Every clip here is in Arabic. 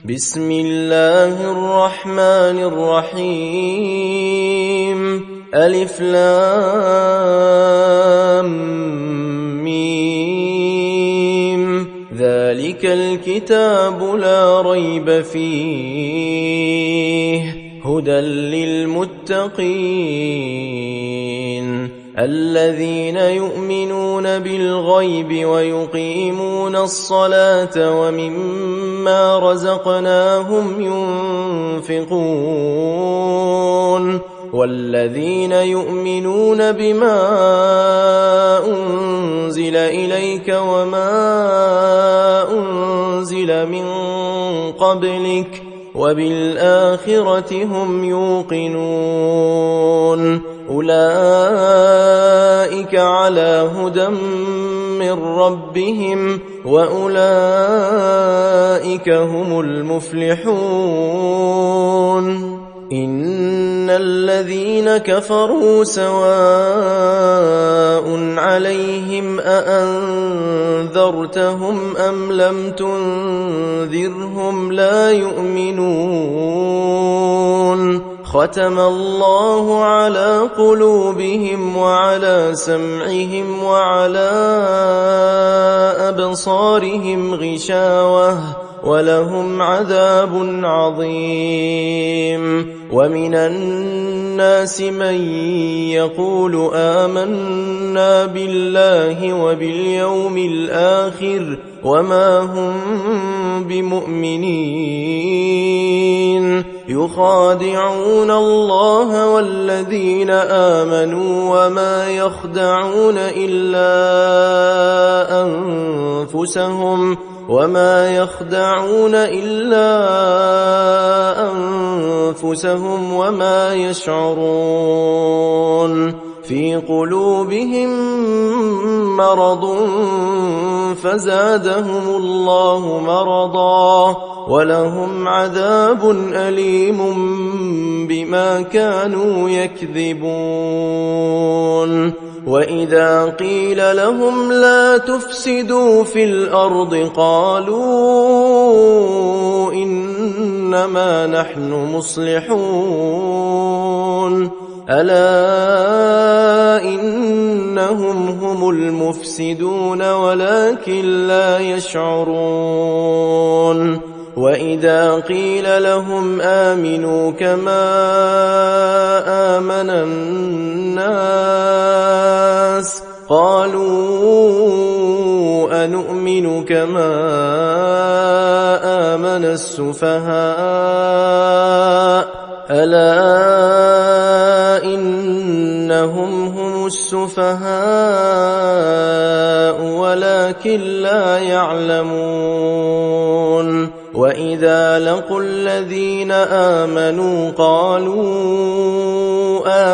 بسم الله الرحمن الرحيم ألف لام ميم ذلك الكتاب لا ريب فيه هدى للمتقين الذين يؤمنون بالغيب ويقيمون الصلاة ومما رزقناهم ينفقون والذين يؤمنون بما أنزل إليك وما أنزل من قبلك وبالآخرة هم يوقنون أولئك على هدى من ربهم وأولئك هم المفلحون إن الذين كفروا سواء عليهم أأنذرتهم أم لم تنذرهم لا يؤمنون ختم الله على قلوبهم وعلى سمعهم وعلى أبصارهم غشاوة ولهم عذاب عظيم ومن الناس من يقول آمنا بالله وباليوم الآخر وما هم بمؤمنين يخادعون الله والذين آمنوا وما يخدعون إلا أنفسهم وما يشعرون في قلوبهم مرض فزادهم الله مرضا ولهم عذاب أليم بما كانوا يكذبون وإذا قيل لهم لا تفسدوا في الأرض قالوا إنما نحن مصلحون ألا إنهم هم المفسدون ولكن لا يشعرون وإذا قيل لهم آمنوا كما آمن الناس قالوا أنؤمن كما آمن السفهاء ألا إنهم هم السفهاء ولكن لا يعلمون وإذا لقوا الذين آمنوا قالوا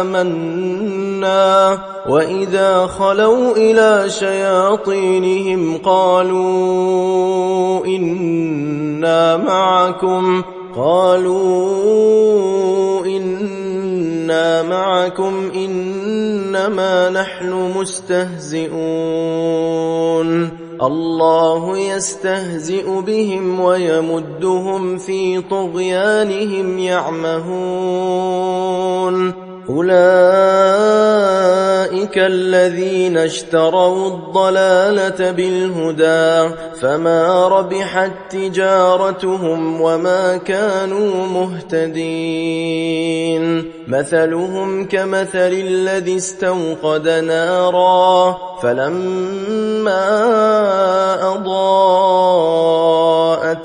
آمنا وإذا خلوا إلى شياطينهم قالوا إنا معكم إنما نحن مستهزئون الله يستهزئ بهم ويمدهم في طغيانهم يعمهون أولئك الذين اشتروا الضلالة بالهدى فما ربحت تجارتهم وما كانوا مهتدين مثلهم كمثل الذي استوقد نارا فلما أضاءت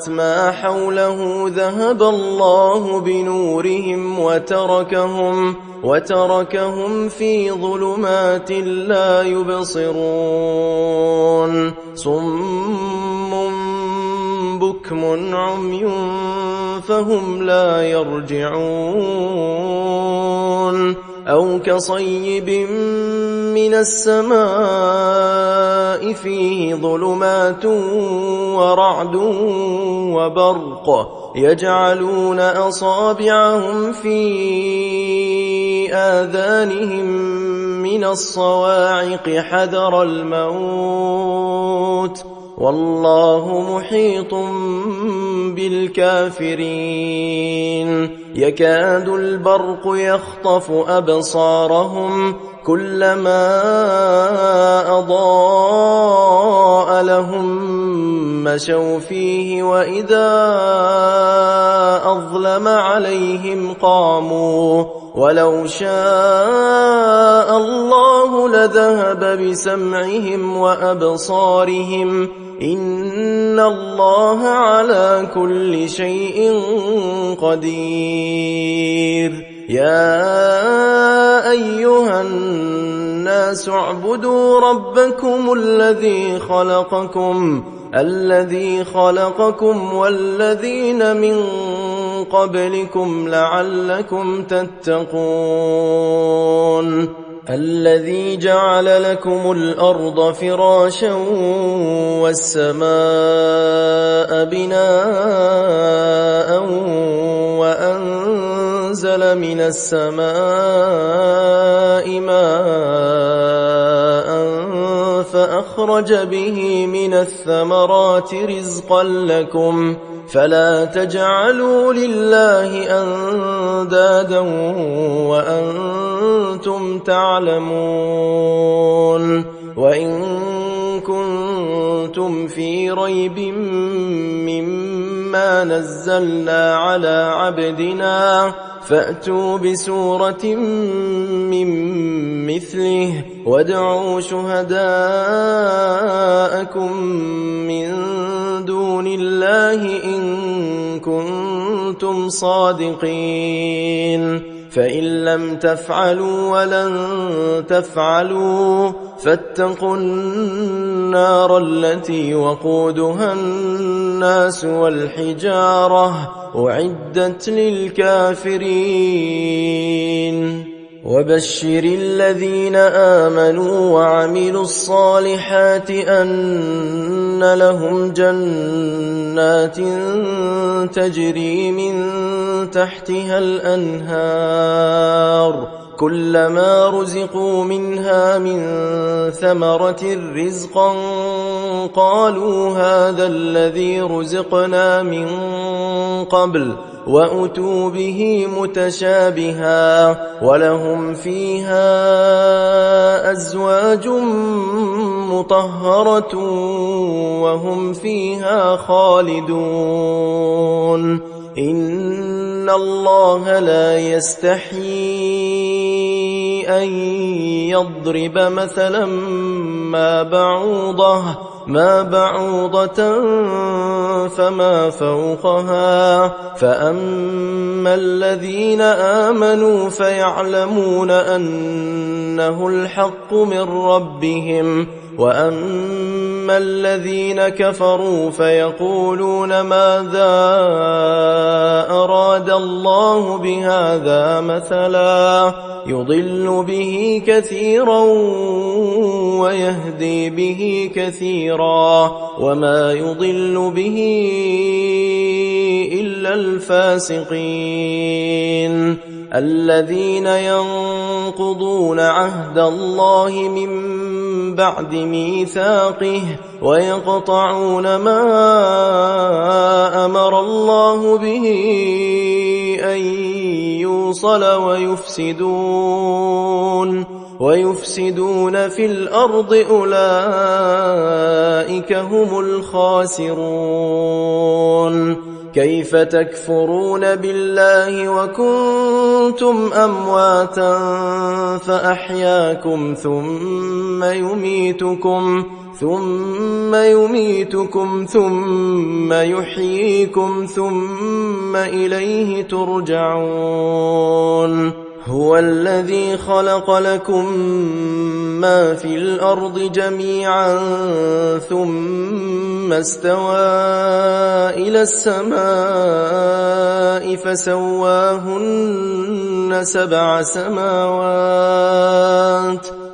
ما حوله ذهب الله بنورهم وتركهم في ظلمات لا يبصرون صم بكم عمي فهم لا يرجعون أو كصيب من السماء فيه ظلمات ورعد وبرق يجعلون أصابعهم في آذانهم من الصواعق حذر الموت والله محيط بالكافرين يكاد البرق يخطف أبصارهم كلما أضاء لهم مشوا فيه وإذا أظلم عليهم قاموا ولو شاء الله لذهب بسمعهم وأبصارهم إن الله على كل شيء قدير يا أيها الناس اعبدوا ربكم الذي خلقكم والذين من قبلكم لعلكم تتقون الذي جعل لكم الأرض فراشا والسماء بناء وأنزل من السماء ماء فأخرج به من الثمرات رزقا لكم فلا تجعلوا لله أندادا وأنتم تعلمون وإن كنتم في ريب مما نزلنا على عبدنا فأتوا بسورة من مثله وادعوا شهداءكم من دون الله إن كنتم صادقين فإن لم تفعلوا ولن تفعلوا فاتقوا النار التي وقودها الناس والحجارة أعدت للكافرين وبشر الذين آمنوا وعملوا الصالحات أن لهم جنات تجري من تحتها الأنهار كلما رزقوا منها من ثمرة رزقا قالوا هذا الذي رزقنا من قبل وأتوا به متشابها ولهم فيها أزواج مطهرة وهم فيها خالدون إن الله لا يستحيي أن يضرب مثلا ما بعوضة فما فوقها فأما الذين آمنوا فيعلمون أنه الحق من ربهم وأما الذين كفروا فيقولون ماذا أراد الله بهذا مثلا يضل به كثيرا ويهدي به كثيرا وما يضل به إلا الفاسقين الذين ينقضون عهد الله من بعد ميثاقه ويقطعون ما أمر الله به أن يوصل ويفسدون في الأرض أولئك هم الخاسرون كيف تكفرون بالله وكنتم أمواتا فأحياكم ثم يميتكم ثم يحييكم ثم إليه ترجعون هو الذي خلق لكم ما في الأرض جميعا ثم استوى إلى السماء فسواهن 7 سماوات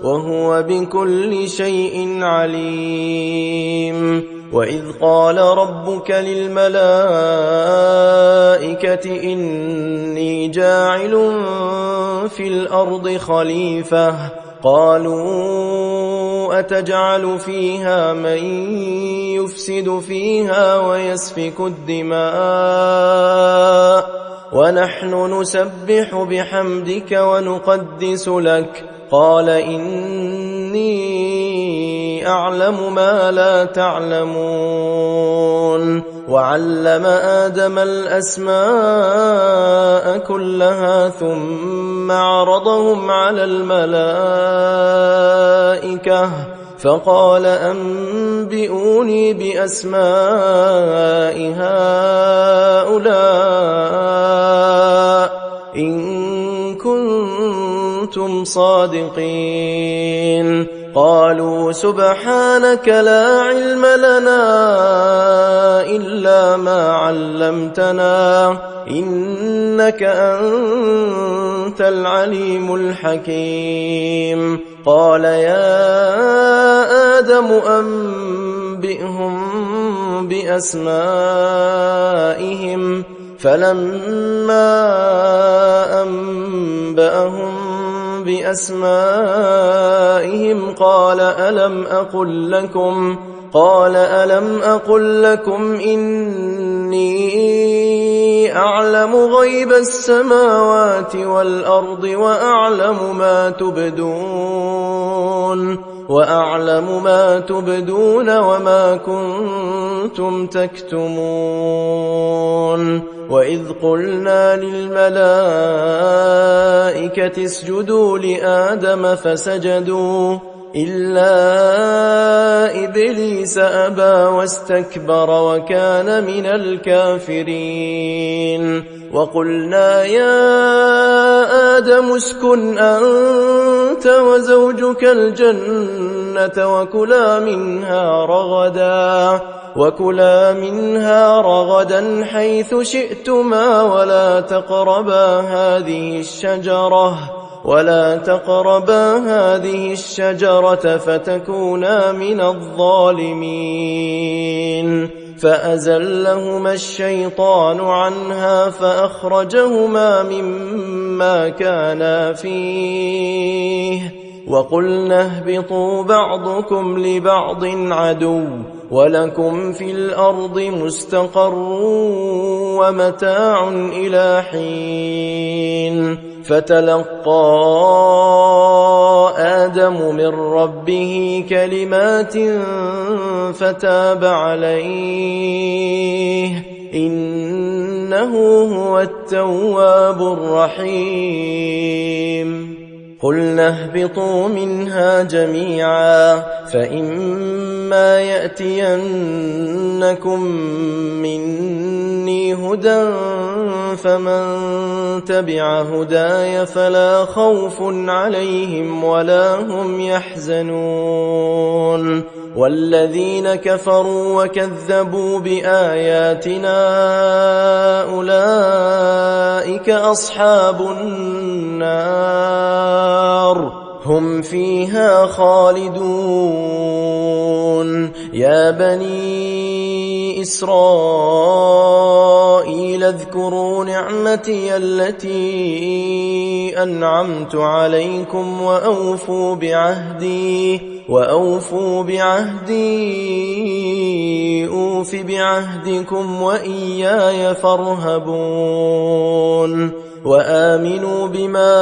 وهو بكل شيء عليم وإذ قال ربك للملائكة إني جاعل في الأرض خليفة قالوا أتجعل فيها من يفسد فيها ويسفك الدماء ونحن نسبح بحمدك ونقدس لك؟ قال إني أعلم ما لا تعلمون. وعلم آدم الأسماء كلها ثم عرضهم على الملائكة فقال أنبئوني بأسماء هؤلاء إن كنتم صادقين. قالوا سبحانك لا علم لنا إلا ما علمتنا إنك أنت العليم الحكيم. قال يا آدم أنبئهم بأسمائهم فلما أنبأهم بأسمائهم قال ألم أقل لكم إني أعلم غيب السماوات والأرض وأعلم ما تبدون وما كنتم تكتمون. وإذ قلنا للملائكة اسجدوا لآدم فسجدوا إلا إبليس أبى واستكبر وكان من الكافرين. وقلنا يا آدم اسكن أنت وزوجك الجنة وكلا منها رغدا حيث شئتما ولا تقربا هذه الشجرة فتكونا من الظالمين. فأزلهما الشيطان عنها فأخرجهما مما كانا فيه وقلنا اهبطوا بعضكم لبعض عدو ولكم في الأرض مستقر ومتاع إلى حين. فتلقى آدم من ربه كلمات فتاب عليه إنه هو التواب الرحيم. قلنا اهبطوا منها جميعا فإما يأتينكم مني هدى فمن تبع هداي فلا خوف عليهم ولا هم يحزنون. والذين كفروا وكذبوا بآياتنا أولئك أصحاب النار هم فيها خالدون. يا بني إسرائيل اذكروا نعمتي التي أنعمت عليكم وأوفوا بعهدي أوف بعهدكم وإياي فارهبون. وآمنوا بما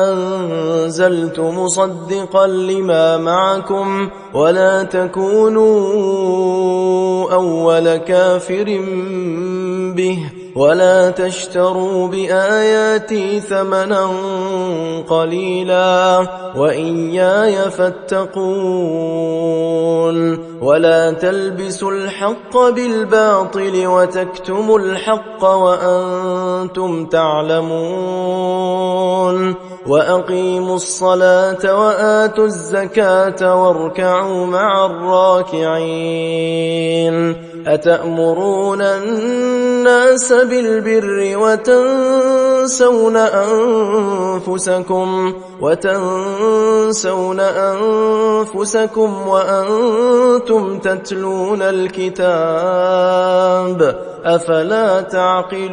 أنزلت مصدقا لما معكم ولا تكونوا أول كافر به ولا تشتروا بآياتي ثمنا قليلا وإياي فاتقون. ولا تلبسوا الحق بالباطل وتكتموا الحق وأنتم تعلمون. وأقيموا الصلاة وآتوا الزكاة واركعوا مع الراكعين. أتأمرون الناس بالبر وتنسون أنفسكم وأنتم تتلون الكتاب أفلا تعقلون.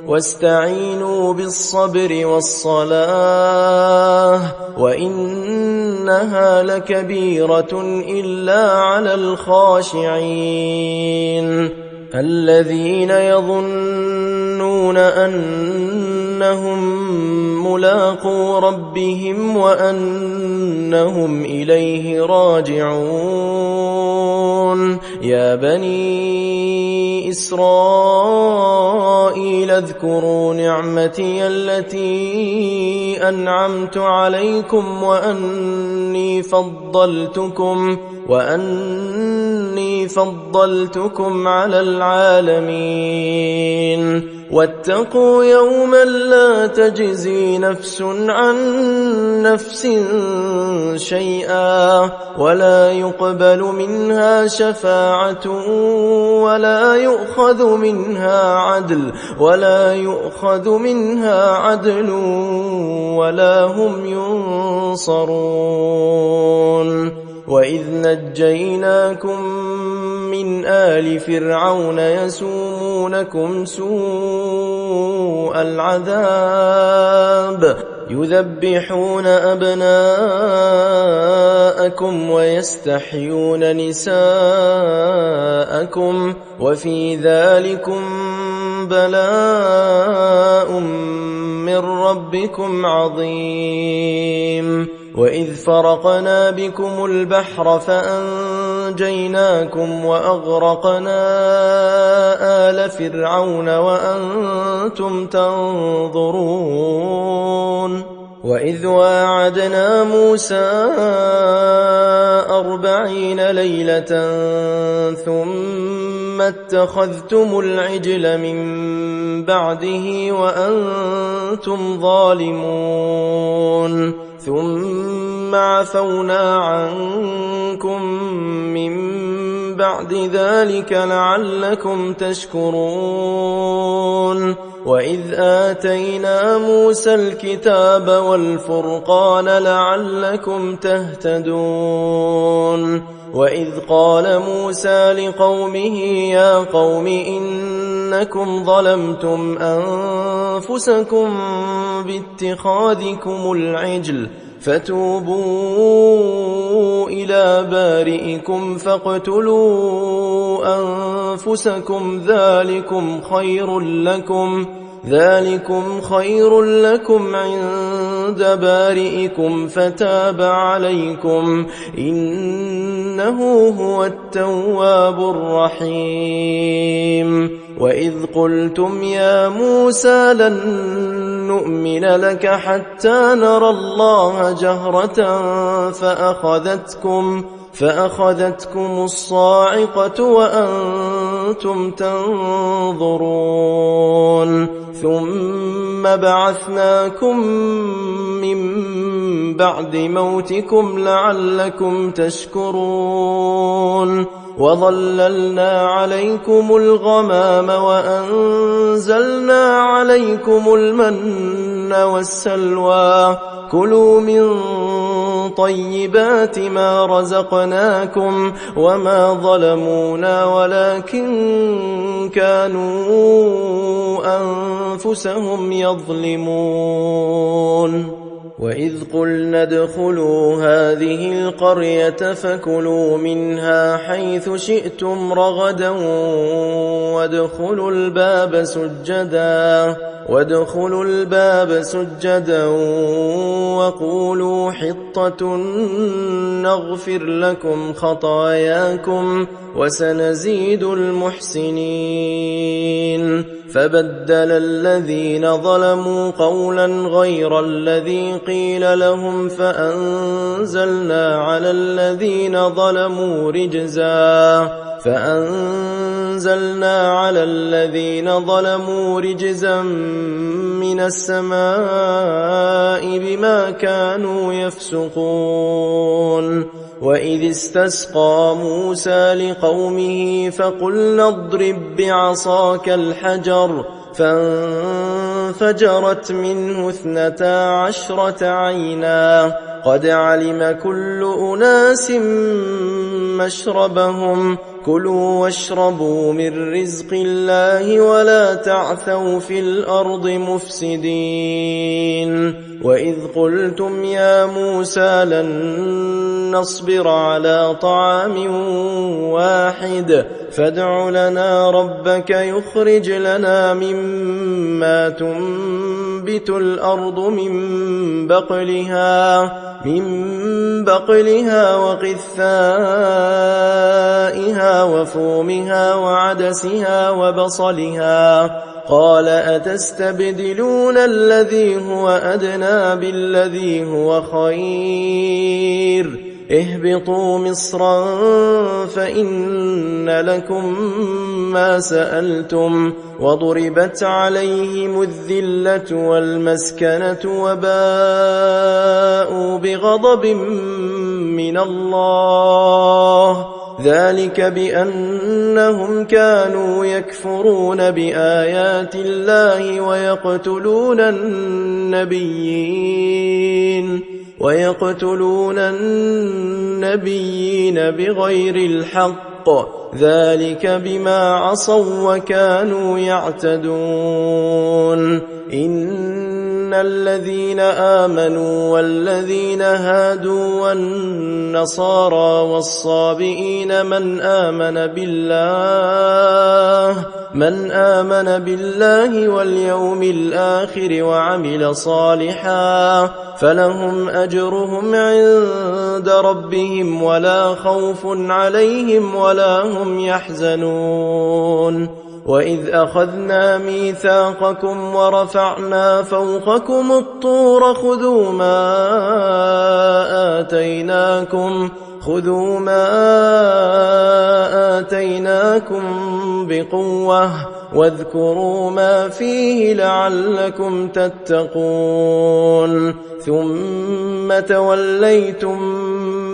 واستعينوا بالصبر والصلاة وإنها لكبيرة إلا على الخاشعين الذين يظنون أنهم ملاقو ربهم وأنهم إليه راجعون يا بني إسرائيل اذكروا نعمتي التي أنعمت عليكم وأني فضلتكم على العالمين واتقوا يوما لا تجزي نفس عن نفس شيئا ولا يقبل منها شفاعة ولا يؤخذ منها عدل ولا هم ينصرون وإذ نجيناكم من آل فرعون يسومونكم سوء العذاب يذبحون أبناءكم ويستحيون نساءكم وفي ذلكم بلاء من ربكم عظيم وإذ فرقنا بكم البحر فأنجيناكم وأغرقنا آل فرعون وأنتم تنظرون وإذ واعدنا موسى 40 ليلة ثم اتخذتم العجل من بعده وأنتم ظالمون ثم عفونا عنكم من بعد ذلك لعلكم تشكرون وإذ آتينا موسى الكتاب والفرقان لعلكم تهتدون وإذ قال موسى لقومه يا قوم إنكم ظلمتم أنفسكم باتخاذكم العجل فتوبوا إلى بارئكم فاقتلوا أنفسكم ذلكم خير لكم عند بارئكم فتاب عليكم إنه هو التواب الرحيم وإذ قلتم يا موسى لن نؤمن لك حتى نرى الله جهرة فأخذتكم الصاعقة وأنتم تنظرون ثم بعثناكم من بعد موتكم لعلكم تشكرون وظللنا عليكم الغمام وأنزلنا عليكم المن والسلوى كلوا من طيبات ما رزقناكم وما ظلمونا ولكن كانوا أنفسهم يظلمون وإذ قلنا ادخلوا هذه القرية فكلوا منها حيث شئتم رغدا وادخلوا الباب سجدا وقولوا حطة نغفر لكم خطاياكم وسنزيد المحسنين فبدل الذين ظلموا قولا غير الذي قيل لهم فأنزلنا على الذين ظلموا رجزا من السماء بما كانوا يفسقون وإذ استسقى موسى لقومه فقلنا اضرب بعصاك الحجر فانفجرت منه 12 عينا قد علم كل أناس مشربهم كلوا واشربوا من رزق الله ولا تعثوا في الأرض مفسدين وإذ قلتم يا موسى لن نصبر على طعام واحد فادع لنا ربك يخرج لنا مما تنبت الأرض من بقلها وقثائها وفومها وعدسها وبصلها قال أتستبدلون الذي هو أدنى بالذي هو خير اهبطوا مصرا فإن لكم ما سألتم وضربت عليهم الذلة والمسكنة وباءوا بغضب من الله ذلك بأنهم كانوا يكفرون بآيات الله ويقتلون النبيين بغير الحق ذلك بما عصوا وكانوا يعتدون إن الذين آمنوا والذين هادوا والنصارى والصابئين من آمن بالله واليوم الآخر وعمل صالحا فلهم أجرهم عند ربهم ولا خوف عليهم ولا هم يحزنون وإذ أخذنا ميثاقكم ورفعنا فوقكم الطور خذوا ما آتيناكم بقوة واذكروا ما فيه لعلكم تتقون ثم توليتم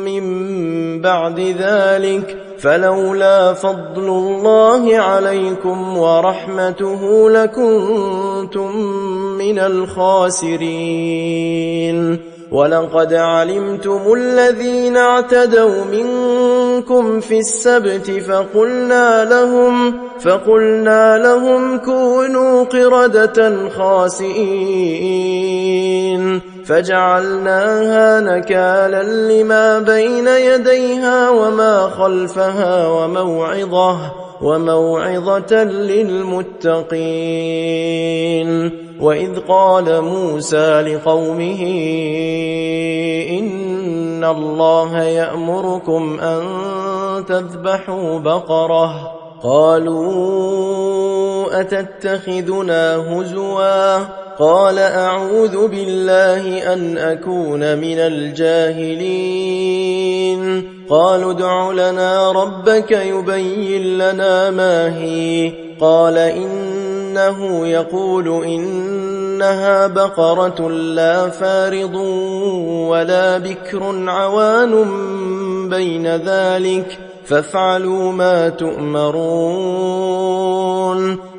من بعد ذلك فلولا فضل الله عليكم ورحمته لكنتم من الخاسرين ولقد علمتم الذين اعتدوا منكم في السبت فقلنا لهم كونوا قردة خاسئين فجعلناها نكالا لما بين يديها وما خلفها وموعظة للمتقين وإذ قال موسى لقومه إن الله يأمركم أن تذبحوا بقرة قالوا أتتخذنا هزوا قال أعوذ بالله أن أكون من الجاهلين قالوا ادع لنا ربك يبين لنا ما هي قال إنه يقول إنها بقرة لا فارض ولا بكر عوان بين ذلك فافعلوا ما تؤمرون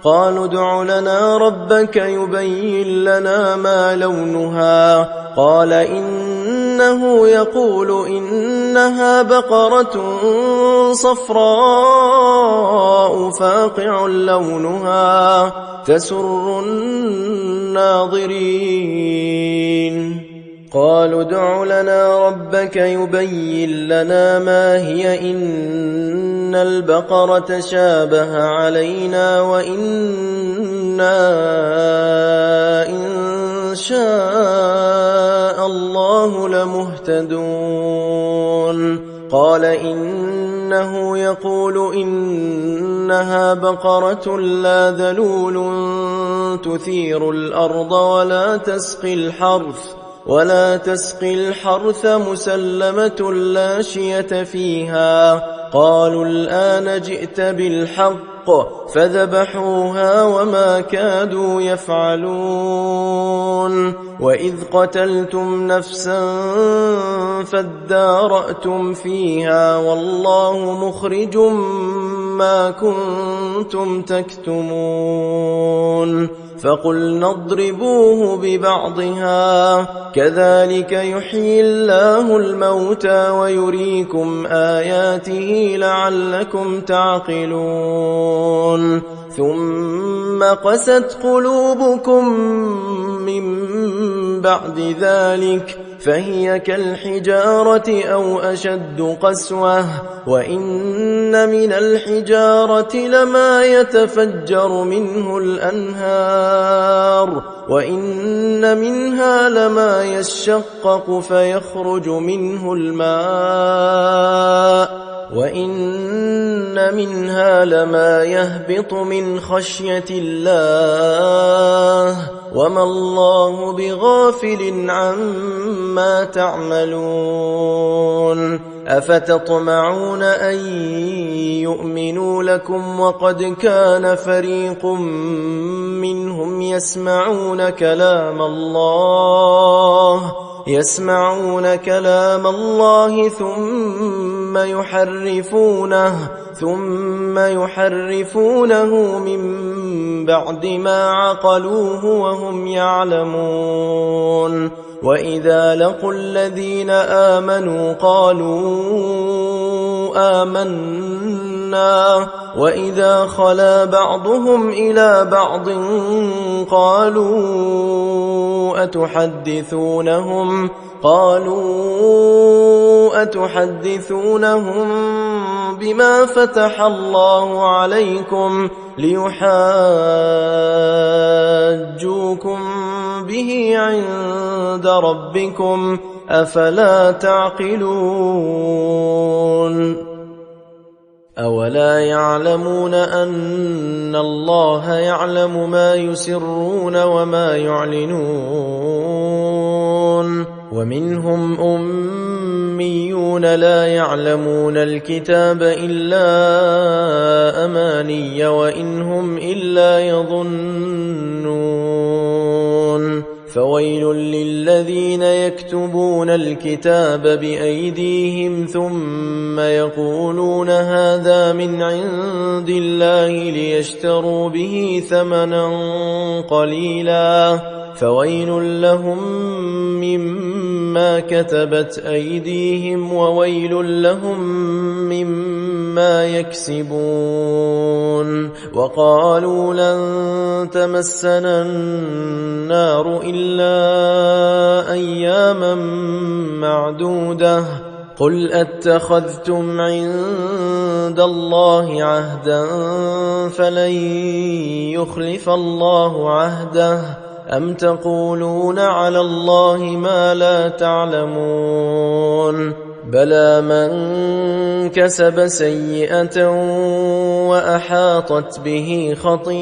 قالوا ادع لنا ربك يبين لنا ما لونها قال إنه يقول إنها بقرة صفراء فاقع لونها تسر الناظرين قالوا ادع لنا ربك يبين لنا ما هي إن البقرة شابه علينا وإنا إن شاء الله لمهتدون قال إنه يقول إنها بقرة لا ذلول تثير الأرض ولا تسقي الحرث مسلمة لا شية فيها قالوا الآن جئت بالحق فذبحوها وما كادوا يفعلون وإذ قتلتم نفسا فادارأتم فيها والله مخرج ما كنتم كنتم تكتمون فقلنا اضربوه ببعضها كذلك يحيي الله الموتى ويريكم آياته لعلكم تعقلون ثم قست قلوبكم من بعد ذلك فهي كالحجارة أو أشد قسوة وإن من الحجارة لما يتفجر منه الأنهار وإن منها لما يشقق فيخرج منه الماء وإن منها لما يهبط من خشية الله وما الله بغافل عما تعملون أفتطمعون أن يؤمنوا لكم وقد كان فريق منهم يسمعون كلام الله ثم يحرفونه من بعد ما عقلوه وهم يعلمون وإذا لقوا الذين آمنوا قالوا آمنا وإذا خلا بعضهم إلى بعض قالوا أتحدثونهم بما فتح الله عليكم ليحاجوكم به عند ربكم أفلا تعقلون أولا يعلمون أن الله يعلم ما يسرون وما يعلنون ومنهم أميون لا يعلمون الكتاب إلا أماني وإن هم إلا يظنون فويل للذين يكتبون الكتاب بأيديهم ثم يقولون هذا من عند الله ليشتروا به ثمنا قليلا فويل لهم مما كتبت أيديهم وويل لهم مما يكسبون وقالوا لن تمسنا النار إلا أياما معدودة قل أتخذتم عند الله عهدا فلن يخلف الله عهده أم تقولون على الله ما لا تعلمون بلى من كسب سيئة وأحاطت به خطيئته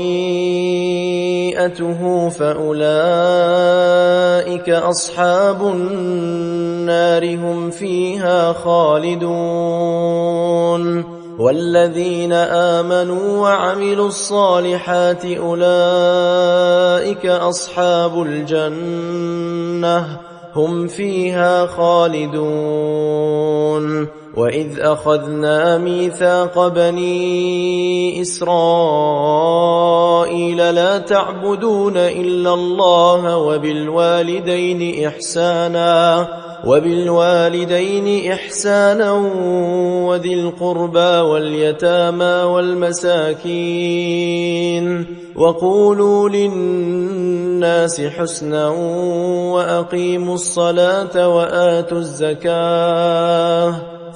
فأولئك أصحاب النار هم فيها خالدون والذين آمنوا وعملوا الصالحات أولئك أصحاب الجنة هم فيها خالدون وإذ أخذنا ميثاق بني إسرائيل لا تعبدون إلا الله وبالوالدين إحسانا وذي القربى واليتامى والمساكين وقولوا للناس حسنا وأقيموا الصلاة وآتوا الزكاة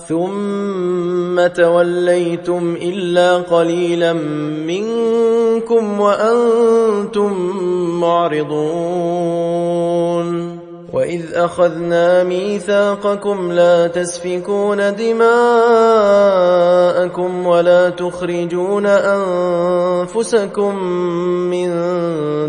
ثم توليتم إلا قليلا منكم وأنتم معرضون وإذ أخذنا ميثاقكم لا تسفكون دماءكم ولا تخرجون أنفسكم من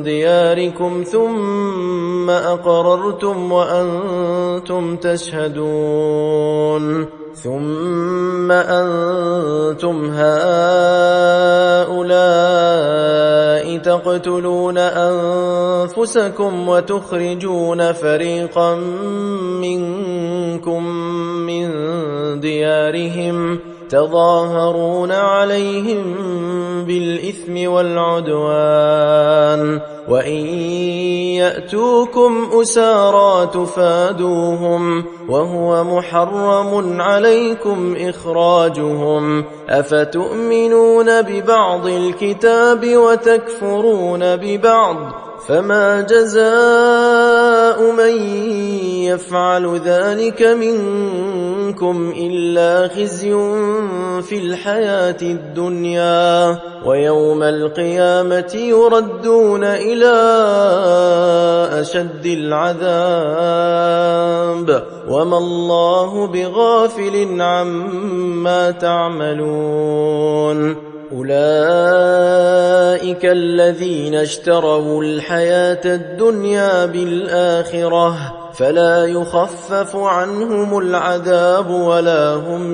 دياركم ثم أقررتم وأنتم تشهدون ثم أنتم هؤلاء تقتلون أنفسكم وتخرجون فريقا منكم من ديارهم تظاهرون عليهم بالإثم والعدوان وإن يأتوكم أسارى تفادوهم وهو محرم عليكم إخراجهم أفتؤمنون ببعض الكتاب وتكفرون ببعض فما جزاء من يفعل ذلك منكم إلا خزي في الحياة الدنيا ويوم القيامة يردون إلى أشد العذاب وما الله بغافل عما تعملون أولئك الذين اشتروا الحياة الدنيا بالآخرة فلا يخفف عنهم العذاب ولا هم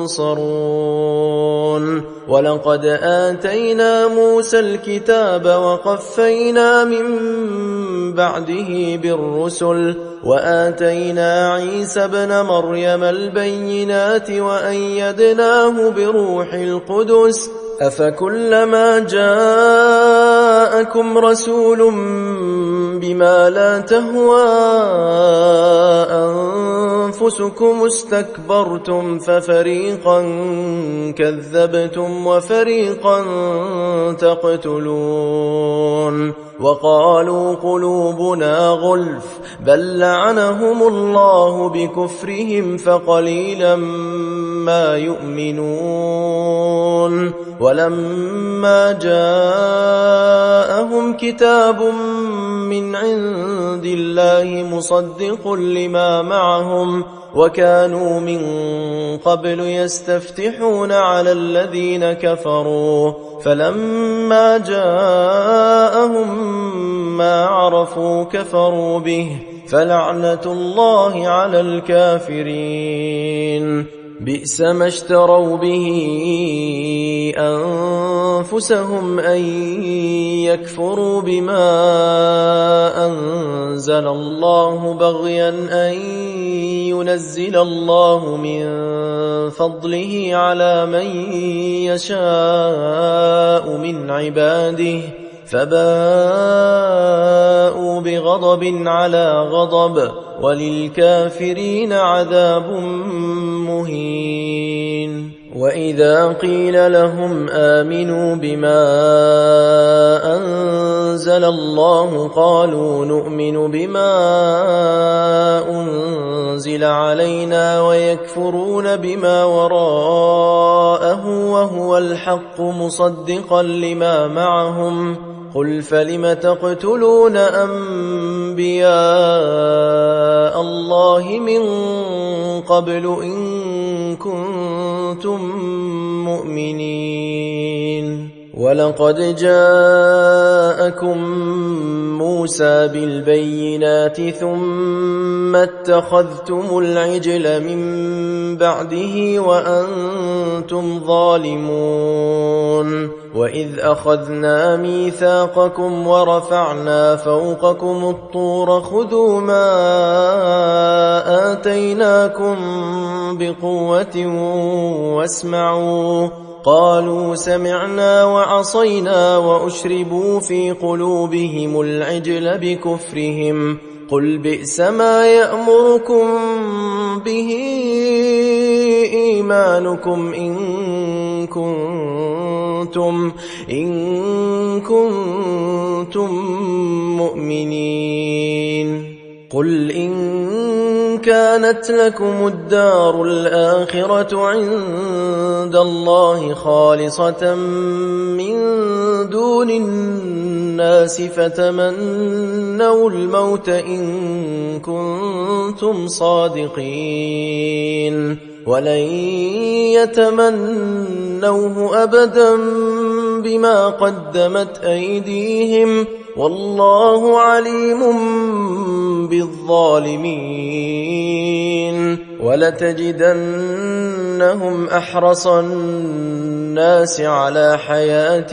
ينصرون ولقد آتينا موسى الكتاب وقفينا من بعده بالرسل وآتينا عيسى ابن مريم البينات وأيدناه بروح القدس أفكلما جاءكم رسول بما لا تهوى أنفسكم استكبرتم ففريقا كذبتم وفريقا تقتلون وقالوا قلوبنا غلف بل لعنهم الله بكفرهم فقليلا ما يؤمنون ولما جاءهم كتاب من عند الله مصدق لما معهم وكانوا من قبل يستفتحون على الذين كفروا فلما جاءهم ما عرفوا كفروا به فلعنة الله على الكافرين بئس ما اشتروا به أنفسهم أن يكفروا بما أنزل الله بغيا أن ينزل الله من فضله على من يشاء من عباده فباءوا بغضب على غضب وللكافرين عذاب مهين وإذا قيل لهم آمنوا بما أنزل الله قالوا نؤمن بما أنزل علينا ويكفرون بما وراءه وهو الحق مصدقا لما معهم قل فلم تقتلون أنبياء الله من قبل إن كنتم مؤمنين ولقد جاءكم موسى بالبينات ثم اتخذتم العجل من بعده وأنتم ظالمون وإذ أخذنا ميثاقكم ورفعنا فوقكم الطور خذوا ما آتيناكم بقوة واسمعوا قالوا سمعنا وعصينا وأشربوا في قلوبهم العجل بكفرهم قل بئس ما يأمركم به إيمانكم إن كنتم مؤمنين قل إن كانت لكم الدار الآخرة عند الله خالصة من دون الناس فتمنوا الموت إن كنتم صادقين ولن يتمنوه أبدا بما قدمت أيديهم والله عليم بالظالمين ولتجدنهم أحرص الناس على حياة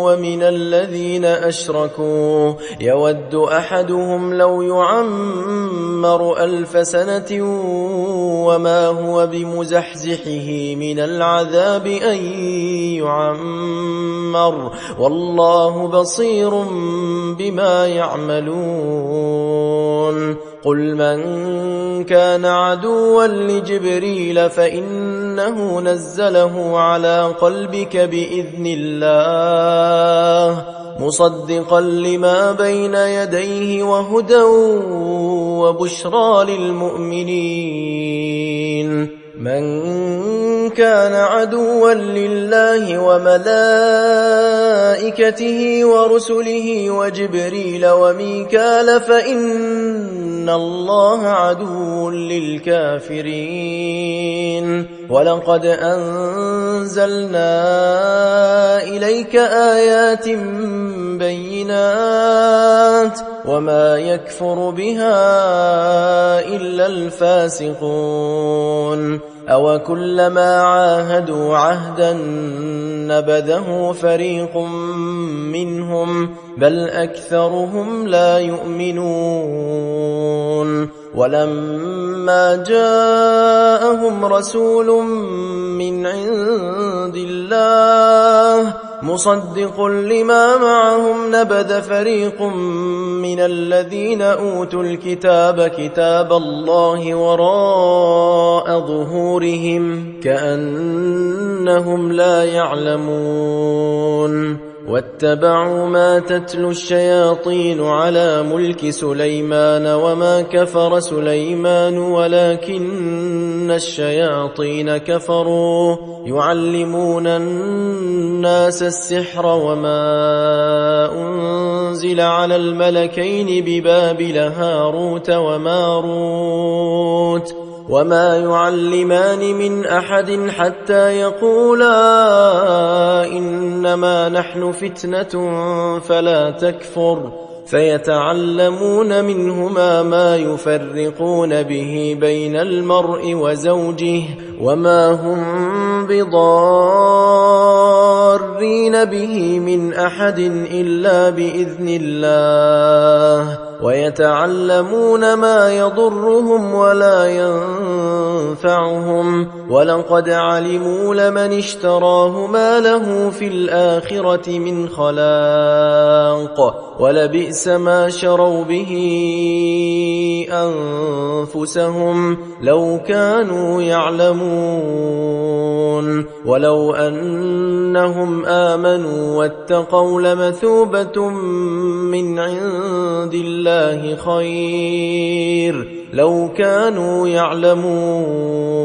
ومن الذين أشركوا يود أحدهم لو يعمر 1000 سنة وما هو بمزحزحه من العذاب أن يعمر والله بصير بما يعملون قل من كان عدوا لجبريل فإنه نزله على قلبك بإذن الله مصدقا لما بين يديه وهدى وبشرى للمؤمنين من كان عدوا لله وملائكته ورسله وجبريل وميكال فإن الله عدو للكافرين ولقد أنزلنا إليك آيات بينات وما يكفر بها إلا الفاسقون أوكلما عاهدوا عهدا نبذه فريق منهم بل أكثرهم لا يؤمنون ولما جاءهم رسول من عند الله مصدق لما معهم نبذ فريق من الذين أوتوا الكتاب كتاب الله وراء ظهورهم كأنهم لا يعلمون واتبعوا ما تتلو الشياطين على ملك سليمان وما كفر سليمان ولكن الشياطين كفروا يعلمون الناس السحر وما أنزل على الملكين ببابل هاروت وماروت وما يعلمان من أحد حتى يقولا إنما نحن فتنة فلا تكفر فيتعلمون منهما ما يفرقون به بين المرء وزوجه وما هم بضارين به من أحد إلا بإذن الله ويتعلمون ما يضرهم ولا ينفعهم ولقد علموا لمن اشتراه ما له في الآخرة من خلاق ولبئس ما شروا به أنفسهم لو كانوا يعلمون ولو أنهم آمنوا واتقوا لمثوبة من عند الله خير لو كانوا يعلمون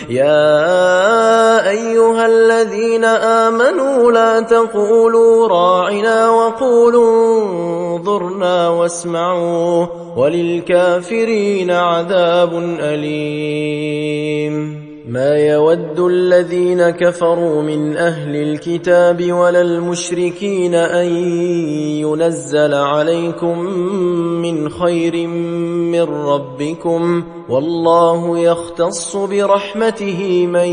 يا أيها الذين آمنوا لا تقولوا راعنا وقولوا انظرنا واسمعوا وللكافرين عذاب أليم ما يود الذين كفروا من أهل الكتاب ولا المشركين أن ينزل عليكم من خير من ربكم والله يختص برحمته من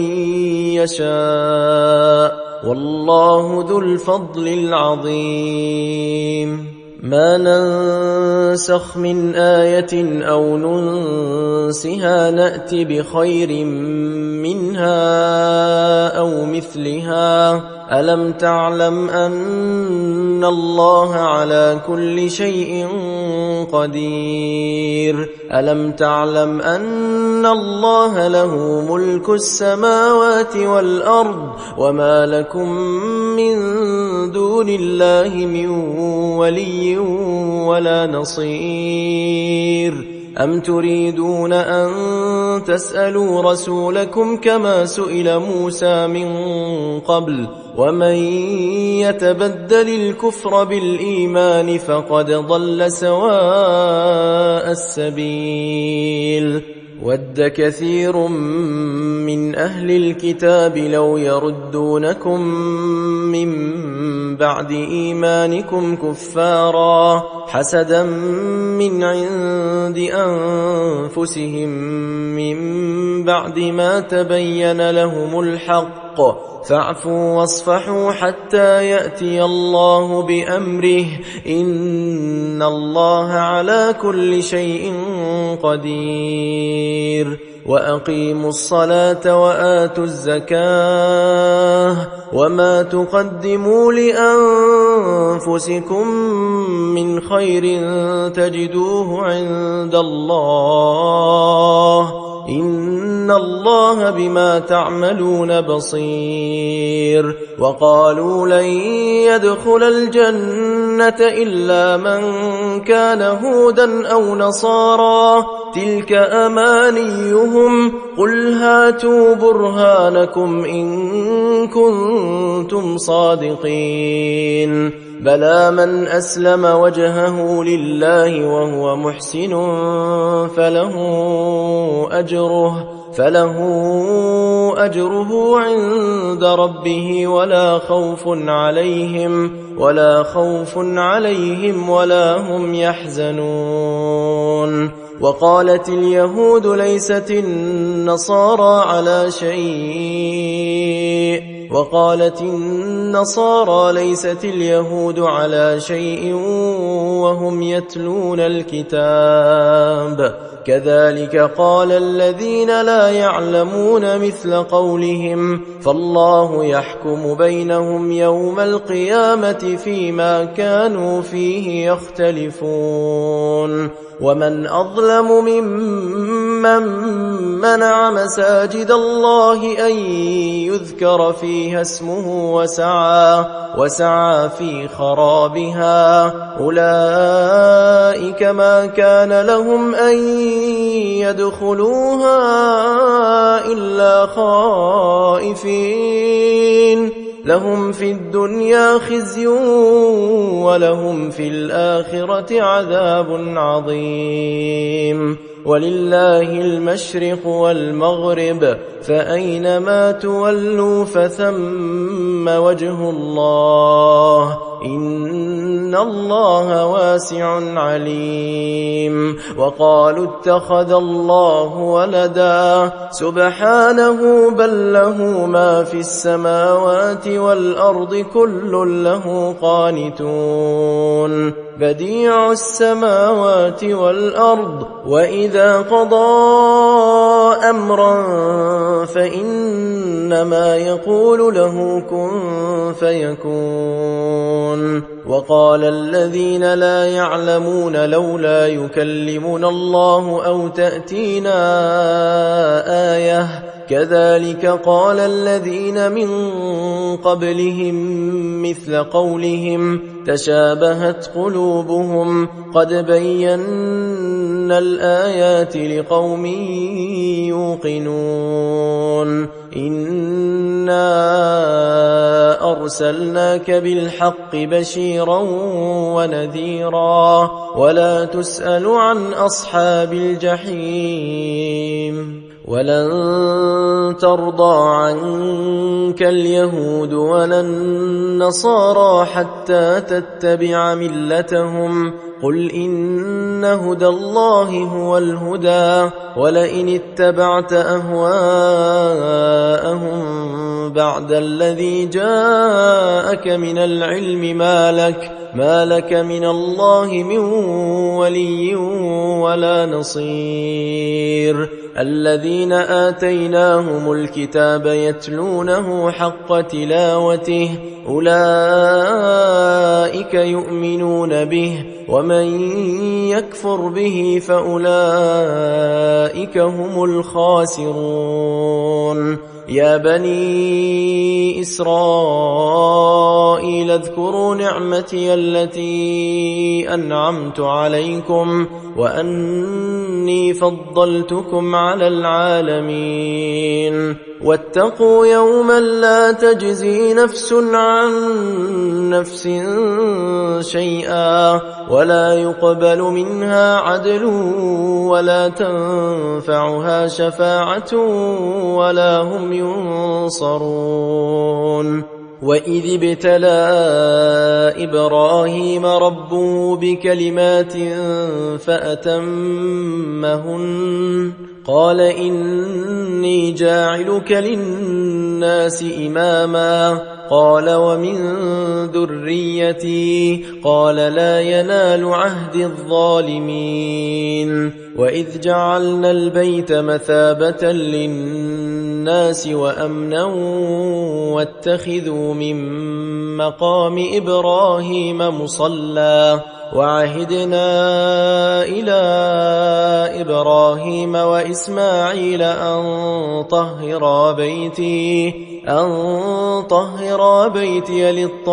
يشاء والله ذو الفضل العظيم ما ننسخ من آية أو ننسها نأت بخير منها أو مثلها ألم تعلم أن الله على كل شيء قدير ألم تعلم أن الله له ملك السماوات والأرض وما لكم من دون الله من ولي ولا نصير أم تريدون أن تسألوا رسولكم كما سئل موسى من قبل ومن يتبدل الكفر بالإيمان فقد ضل سواء السبيل ود كثير من أهل الكتاب لو يردونكم من بعد إيمانكم كفارا حسدا من عند أنفسهم من بعد ما تبين لهم الحق فاعفوا واصفحوا حتى يأتي الله بأمره إن الله على كل شيء قدير وأقيموا الصلاة وآتوا الزكاة وما تقدموا لأنفسكم من خير تجدوه عند الله إن الله بما تعملون بصير وقالوا لن يدخل الجنة إلا من كان هودا أو نصارى تلك أمانيهم قل هاتوا برهانكم إن كنتم صادقين بلى من أسلم وجهه لله وهو محسن فله أجره عند ربه ولا خوف عليهم ولا هم يحزنون وقالت اليهود ليست النصارى على شيء وهم يتلون الكتاب كذلك قال الذين لا يعلمون مثل قولهم فالله يحكم بينهم يوم القيامة فيما كانوا فيه يختلفون ومن أظلم ممن منع مساجد الله أن يذكر فيها اسمه وسعى في خرابها أولئك ما كان لهم أن يدخلوها إلا خائفين لهم في الدنيا خزي ولهم في الآخرة عذاب عظيم ولله المشرق والمغرب فأينما تولوا فثم وجه الله إن الله واسع عليم وقالوا اتخذ الله ولدا سبحانه بل له ما في السماوات والأرض كل له قانتون بديع السماوات والأرض وإذا قضى أمرا فإنما يقول له كن فيكون وقال الذين لا يعلمون لولا يكلمنا الله أو تأتينا آية كذلك قال الذين من قبلهم مثل قولهم تشابهت قلوبهم قد بينا الآيات لقوم يوقنون إنا أرسلناك بالحق بشيرا ونذيرا ولا تسأل عن أصحاب الجحيم ولن ترضى عنك اليهود ولا النصارى حتى تتبع ملتهم قل إن هدى الله هو الهدى ولئن اتبعت أهواءهم بعد الذي جاءك من العلم ما لك من الله من ولي ولا نصير الذين آتيناهم الكتاب يتلونه حق تلاوته أولئك يؤمنون به ومن يكفر به فأولئك هم الخاسرون يا بني إسرائيل اذكروا نعمتي التي أنعمت عليكم وأني فضلتكم على العالمين واتقوا يوما لا تجزي نفس عن نفس شيئا ولا يقبل منها عدل ولا تنفعها شفاعة ولا هم ينصرون. وإذ ابتلى إبراهيم ربه بكلمات فأتمهن قال إني جاعلك للناس إماما قال ومن ذريتي قال لا ينال عهد الظالمين. وإذ جعلنا البيت مثابة للناس وأمنا واتخذوا من مقام إبراهيم مصلى وعهدنا إلى إبراهيم وإسماعيل أن طهرا بيتي للطائفين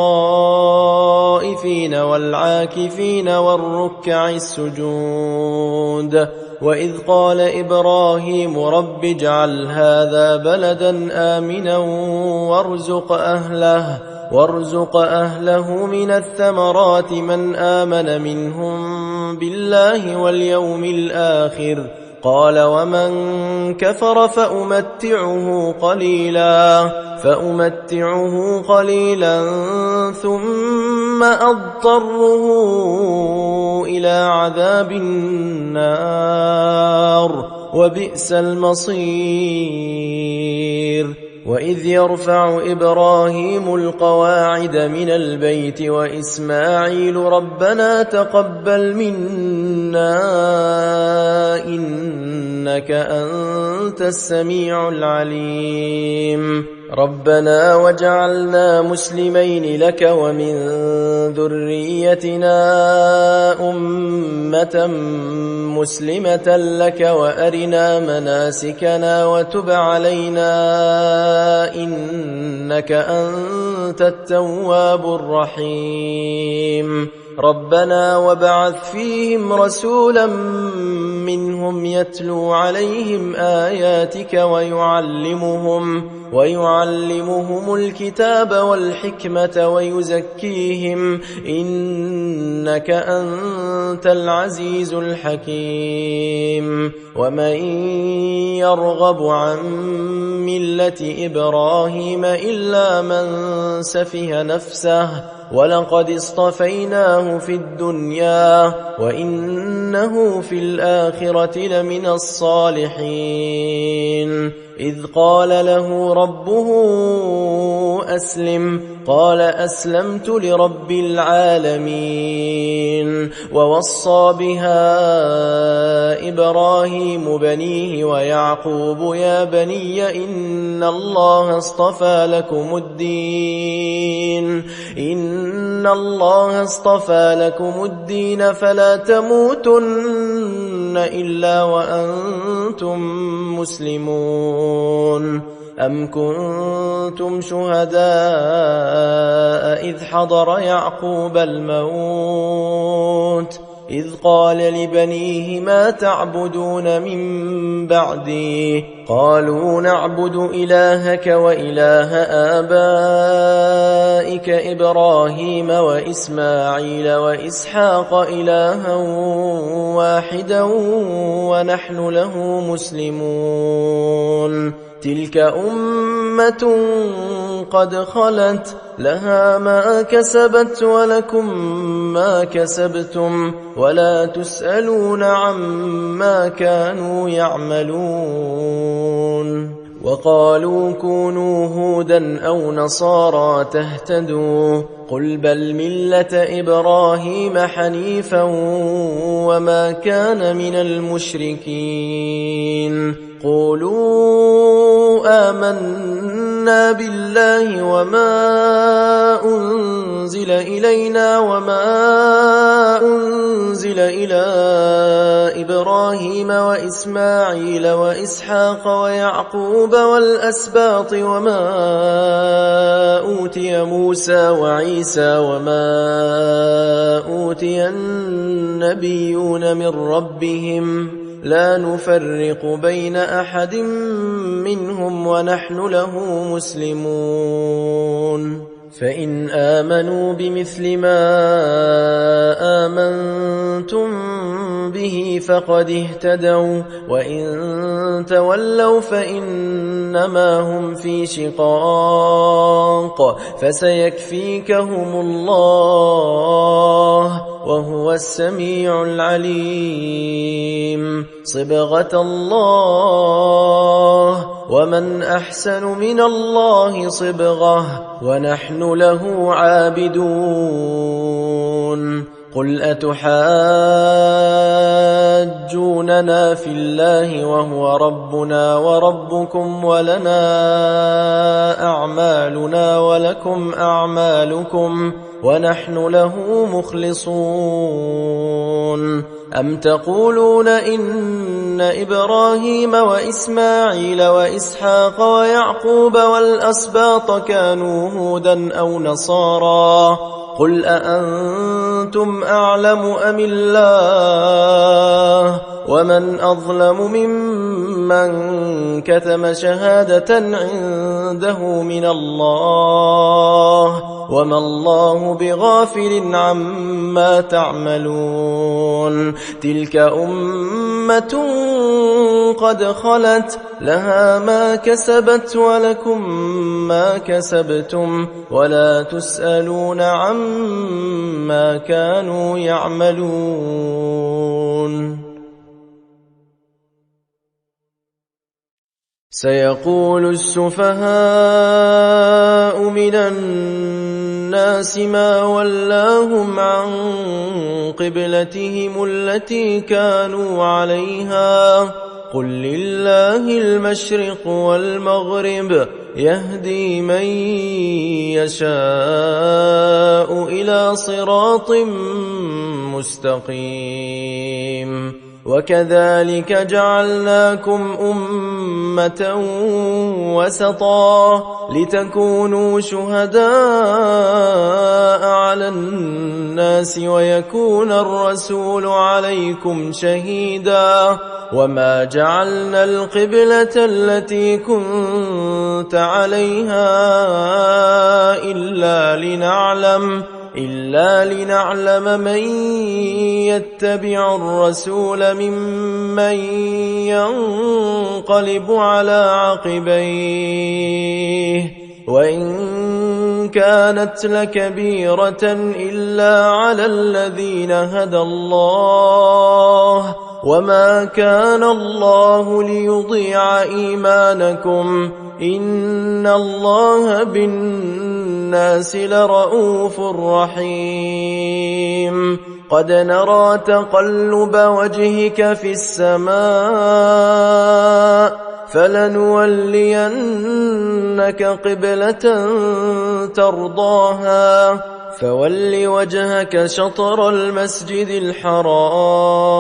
والعاكفين والركع السجود. وإذ قال إبراهيم رب اجعل هذا بلدا آمنا وارزق أهله من الثمرات من آمن منهم بالله واليوم الآخر قال ومن كفر فأمتعه قليلا ثم أضطره إلى عذاب النار وبئس المصير. وإذ يرفع إبراهيم القواعد من البيت وإسماعيل ربنا تقبل منا إنك أنت السميع العليم ربنا وجعلنا مسلمين لك ومن ذريتنا أمة مسلمة لك وأرنا مناسكنا وتب علينا إنك أنت التواب الرحيم. ربنا وابعث فيهم رسولا منهم يتلو عليهم آياتك ويعلمهم الكتاب والحكمة ويزكيهم إنك أنت العزيز الحكيم. ومن يرغب عن ملة إبراهيم إلا من سفه نفسه ولقد اصطفيناه في الدنيا وإنه في الآخرة لمن الصالحين. إذ قال له ربه أسلم قال أسلمت لرب العالمين. ووصى بها إبراهيم بنيه ويعقوب يا بني إن الله اصطفى لكم الدين فلا تموتن إلا وأنتم مسلمون. أم كنتم شهداء إذ حضر يعقوب الموت إذ قال لبنيه ما تعبدون من بعدي قالوا نعبد إلهك وإله آبائك إبراهيم وإسماعيل وإسحاق إلها واحدا ونحن له مسلمون. تلك أمة قد خلت لها ما كسبت ولكم ما كسبتم ولا تسألون عما كانوا يعملون. وقالوا كونوا هودا أو نصارى تهتدوا قل بل ملة إبراهيم حنيفا وما كان من المشركين. قولوا آمنا بالله وما أنزل إلينا وما أنزل إلى إبراهيم وإسماعيل وإسحاق ويعقوب والأسباط وما أوتي موسى وعيسى وما أوتي النبيون من ربهم لا نفرق بين أحد منهم ونحن له مسلمون فإن آمنوا بمثل ما آمنتم به فقد اهتدوا وإن تولوا فإنما هم في شقاق فسيكفيكهم الله وهو السميع العليم صبغة الله ومن أحسن من الله صبغة ونحن له عابدون قل أتحاجوننا في الله وهو ربنا وربكم ولنا أعمالنا ولكم أعمالكم ونحن له مخلصون أم تقولون إن إبراهيم وإسماعيل وإسحاق ويعقوب والأسباط كانوا هودا أو نصارى قل أأنتم أعلم أم الله ومن أظلم ممن كتم شهادة عنده من الله وما الله بغافل عما تعملون تلك أمة قد خلت لها ما كسبت ولكم ما كسبتم ولا تسألون عما كانوا يعملون سيقول السفهاء من الناس ما ولاهم عن قبلتهم التي كانوا عليها قل لله المشرق والمغرب يهدي من يشاء إلى صراط مستقيم وكذلك جعلناكم أمة وسطا لتكونوا شهداء على الناس ويكون الرسول عليكم شهيدا وما جعلنا القبلة التي كنت عليها إلا لنعلم من يتبع الرسول ممن ينقلب على عقبيه وإن كانت لكبيرة إلا على الذين هدى الله وما كان الله ليضيع إيمانكم إن الله بالناس لرؤوف رحيم قد نرى تقلب وجهك في السماء فلنولينك قبلة ترضاها فول وجهك شطر المسجد الحرام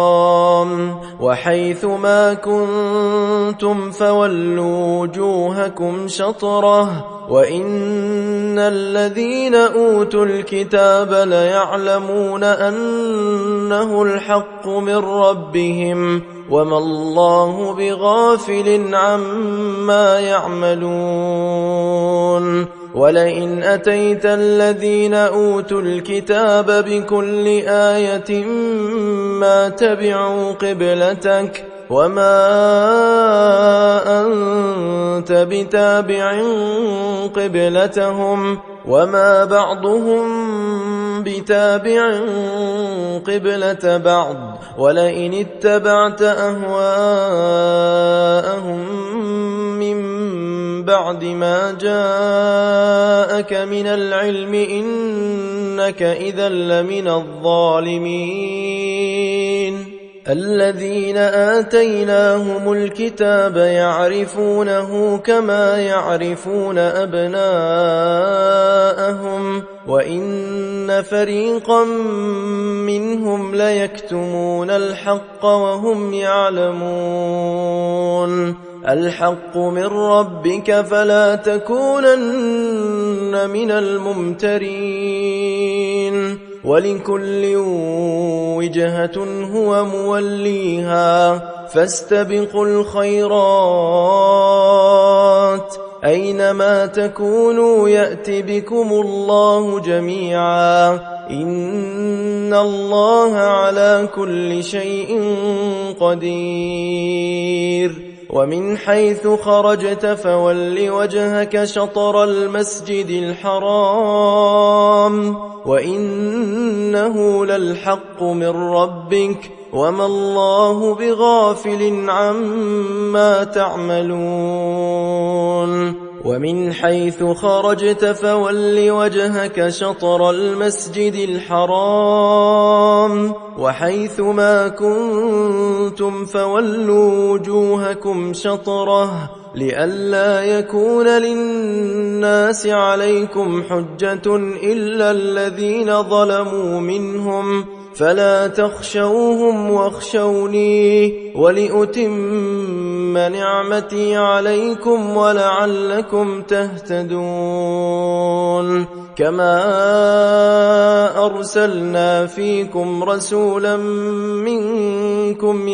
وحيث ما كنتم فولوا وجوهكم شطره وإن الذين أوتوا الكتاب ليعلمون أنه الحق من ربهم وما الله بغافل عما يعملون ولئن أتيت الذين أوتوا الكتاب بكل آية ما تبعوا قبلتك وما أنت بتابع قبلتهم وما بعضهم بتابع قبلة بعض ولئن اتبعت أهواءهم من بعد ما جاءك من العلم إنك إذا لمن الظالمين الذين آتيناهم الكتاب يعرفونه كما يعرفون أبناءهم وإن فريقا منهم ليكتمون الحق وهم يعلمون الحق من ربك فلا تكونن من الممترين ولكل وجهة هو موليها فاستبقوا الخيرات أينما تكونوا يأت بكم الله جميعا إن الله على كل شيء قدير ومن حيث خرجت فول وجهك شطر المسجد الحرام وإنه للحق من ربك وما الله بغافل عما تعملون ومن حيث خرجت فول وجهك شطر المسجد الحرام وحيث ما كنتم فولوا وجوهكم شطره لئلا يكون للناس عليكم حجة إلا الذين ظلموا منهم فلا تخشوهم واخشوني ولأتم نعمتي عليكم ولعلكم تهتدون كما أرسلنا فيكم رسولا منكم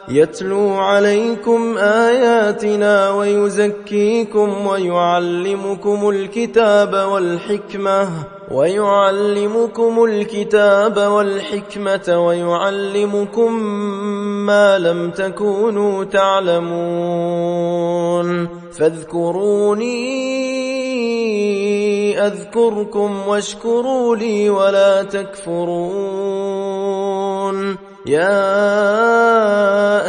يتلو عليكم آياتنا ويزكيكم ويعلمكم الكتاب والحكمة ويعلمكم ما لم تكونوا تعلمون فاذكروني أذكركم واشكروا لي ولا تكفرون يا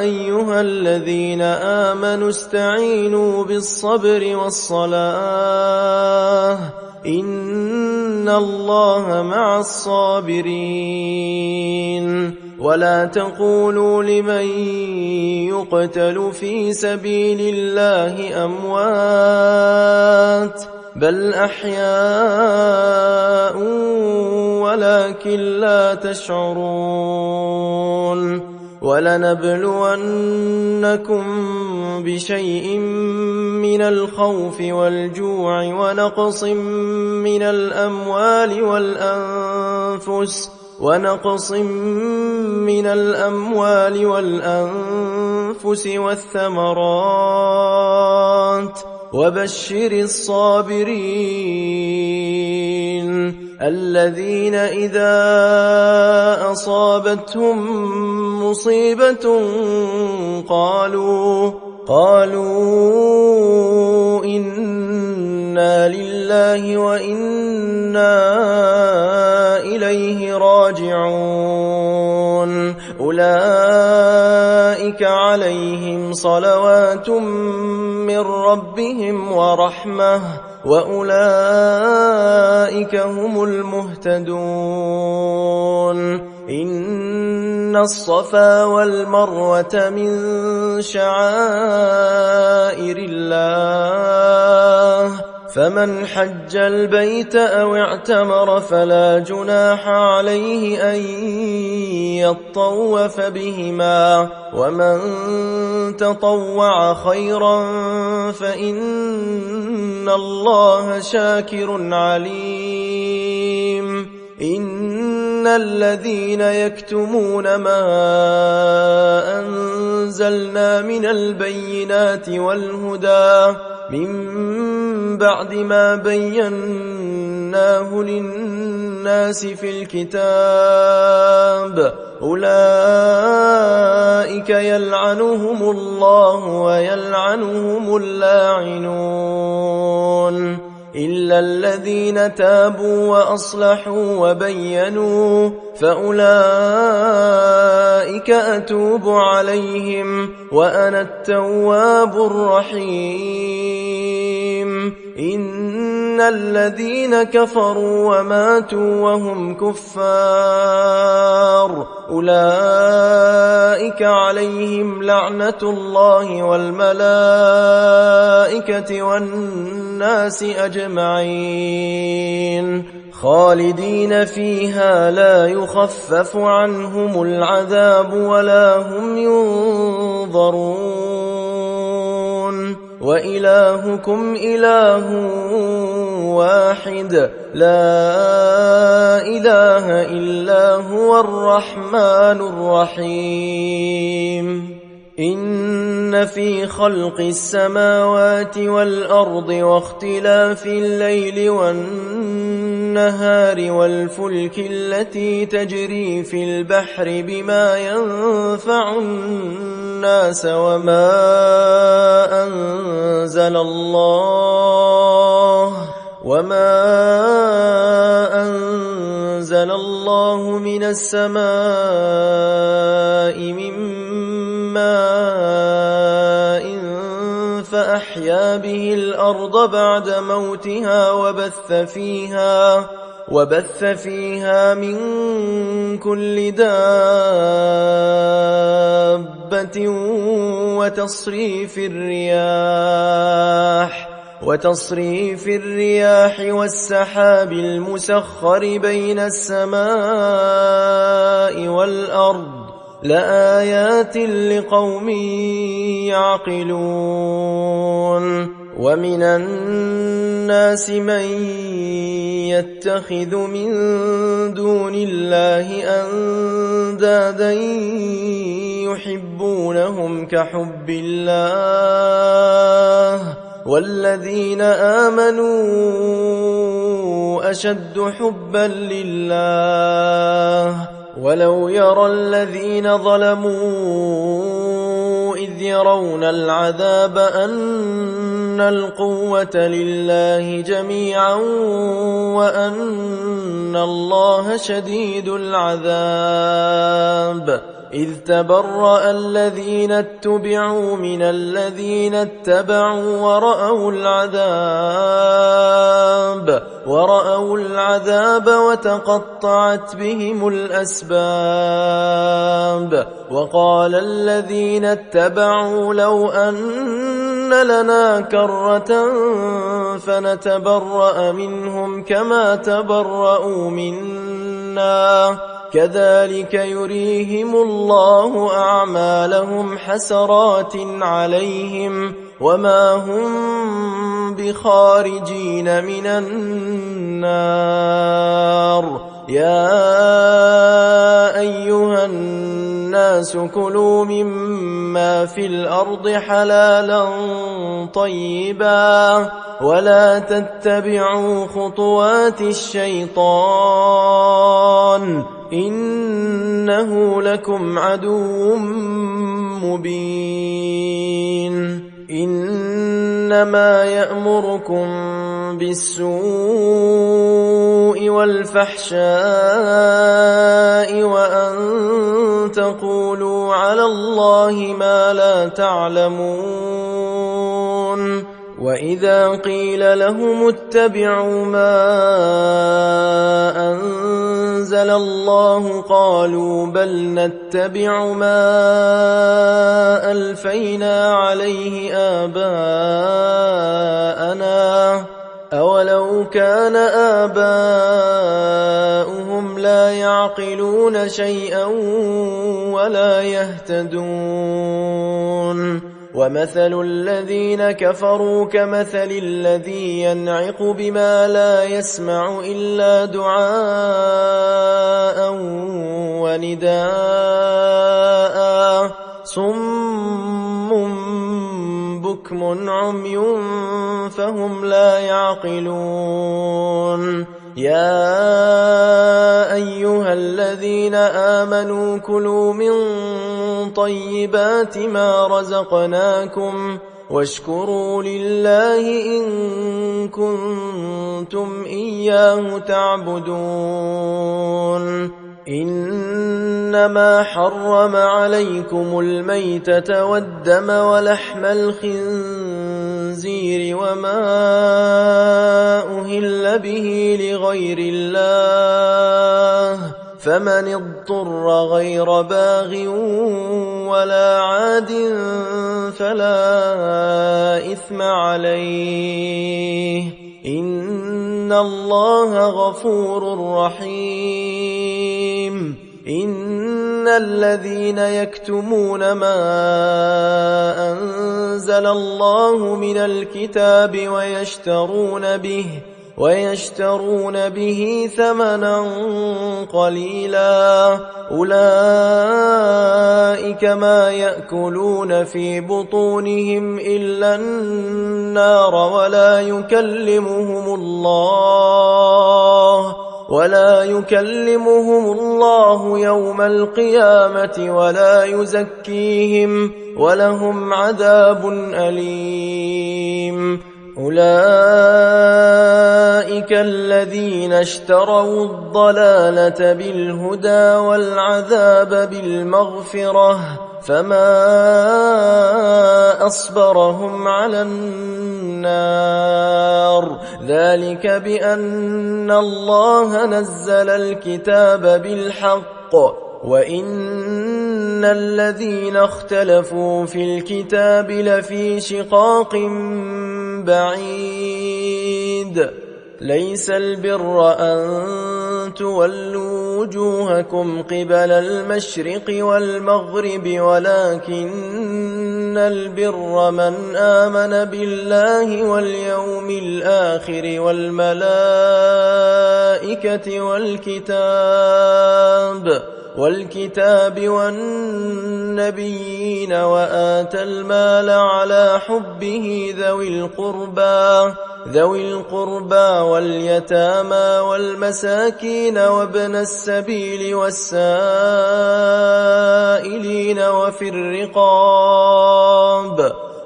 أيها الذين آمنوا استعينوا بالصبر والصلاة إن الله مع الصابرين ولا تقولوا لمن يقتل في سبيل الله أموات بل أحياء ولكن لا تشعرون ولنبلونكم بشيء من الخوف والجوع ونقص من الأموال والأنفس والثمرات وبشر الصابرين الذين إذا أصابتهم مصيبة قالوا إنا لله وإنا إليه راجعون أولئك عليهم صلوات من ربهم ورحمة وأولئك هم المهتدون إن الصفا والمروة من شعائر الله فمن حج البيت أو اعتمر فلا جناح عليه أن يطوف بهما ومن تطوع خيرا فإن الله شاكر عليم إن الذين يكتمون ما أنزلنا من البينات والهدى من بعد ما بيناه للناس في الكتاب أولئك يلعنهم الله ويلعنهم اللاعنون إلا الذين تابوا وأصلحوا وبينوا فأولئك أتوب عليهم وأنا التواب الرحيم إن الذين كفروا وماتوا وهم كفار أولئك عليهم لعنة الله والملائكة والناس أجمعين خالدين فيها لا يخفف عنهم العذاب ولا هم ينظرون وإلهكم إله واحد لا إله إلا هو الرحمن الرحيم إن في خلق السماوات والأرض واختلاف الليل والنهار والفلك التي تجري في البحر بما ينفع الناس وما أنزل الله من السماء من ماء فأحيا به الأرض بعد موتها وبث فيها من كل دابة وتصريف الرياح والسحاب المسخر بين السماء والأرض لآيات لقوم يعقلون ومن الناس من يتخذ من دون الله أندادا يحبونهم كحب الله والذين آمنوا أشد حبا لله ولو يرى الذين ظلموا إذ يرون العذاب أن القوة لله جميعا وأن الله شديد العذاب إذ تبرأ الذين اتبعوا من الذين اتبعوا ورأوا العذاب وتقطعت بهم الأسباب وقال الذين اتبعوا لو أن لنا كرة فنتبرأ منهم كما تبرأوا منا كذلك يريهم الله أعمالهم حسرات عليهم وما هم بخارجين من النار يا أيها الناس كلوا مما في الأرض حلالا طيبا ولا تتبعوا خطوات الشيطان إنه لكم عدو مبين إنما يأمركم بالسوء والفحشاء وأن تقولوا على الله ما لا تعلمون وإذا قيل لهم اتبعوا ما أنزل الله قالوا بل نتبع ما ألفينا عليه آباءنا أولو كان آباؤهم لا يعقلون شيئا ولا يهتدون ومثل الذين كفروا كمثل الذي ينعق بما لا يسمع إلا دعاء ونداء صم بكم عمي فهم لا يعقلون يا أيها الذين آمنوا كلوا من طيبات ما رزقناكم واشكروا لله إن كنتم إياه تعبدون إنما حرم عليكم الميتة والدم ولحم الخنزير وما أهل به لغير الله فمن اضطر غير باغ ولا عاد فلا إثم عليه إن الله غفور رحيم إن الذين يكتمون ما أنزل الله من الكتاب ويشترون به ثمنا قليلا أولئك ما يأكلون في بطونهم إلا النار ولا يكلمهم الله يوم القيامة ولا يزكيهم ولهم عذاب أليم أولئك الذين اشتروا الضلالة بالهدى والعذاب بالمغفرة فما أصبرهم على النار ذلك بأن الله نزل الكتاب بالحق وإن الذين اختلفوا في الكتاب لفي شقاق بعيد ليس البر أن تولوا وجوهكم قبل المشرق والمغرب ولكن البر من آمن بالله واليوم الآخر والملائكة والكتاب والنبيين وآتى المال على حبه ذوي القربى واليتامى والمساكين وابن السبيل والسائلين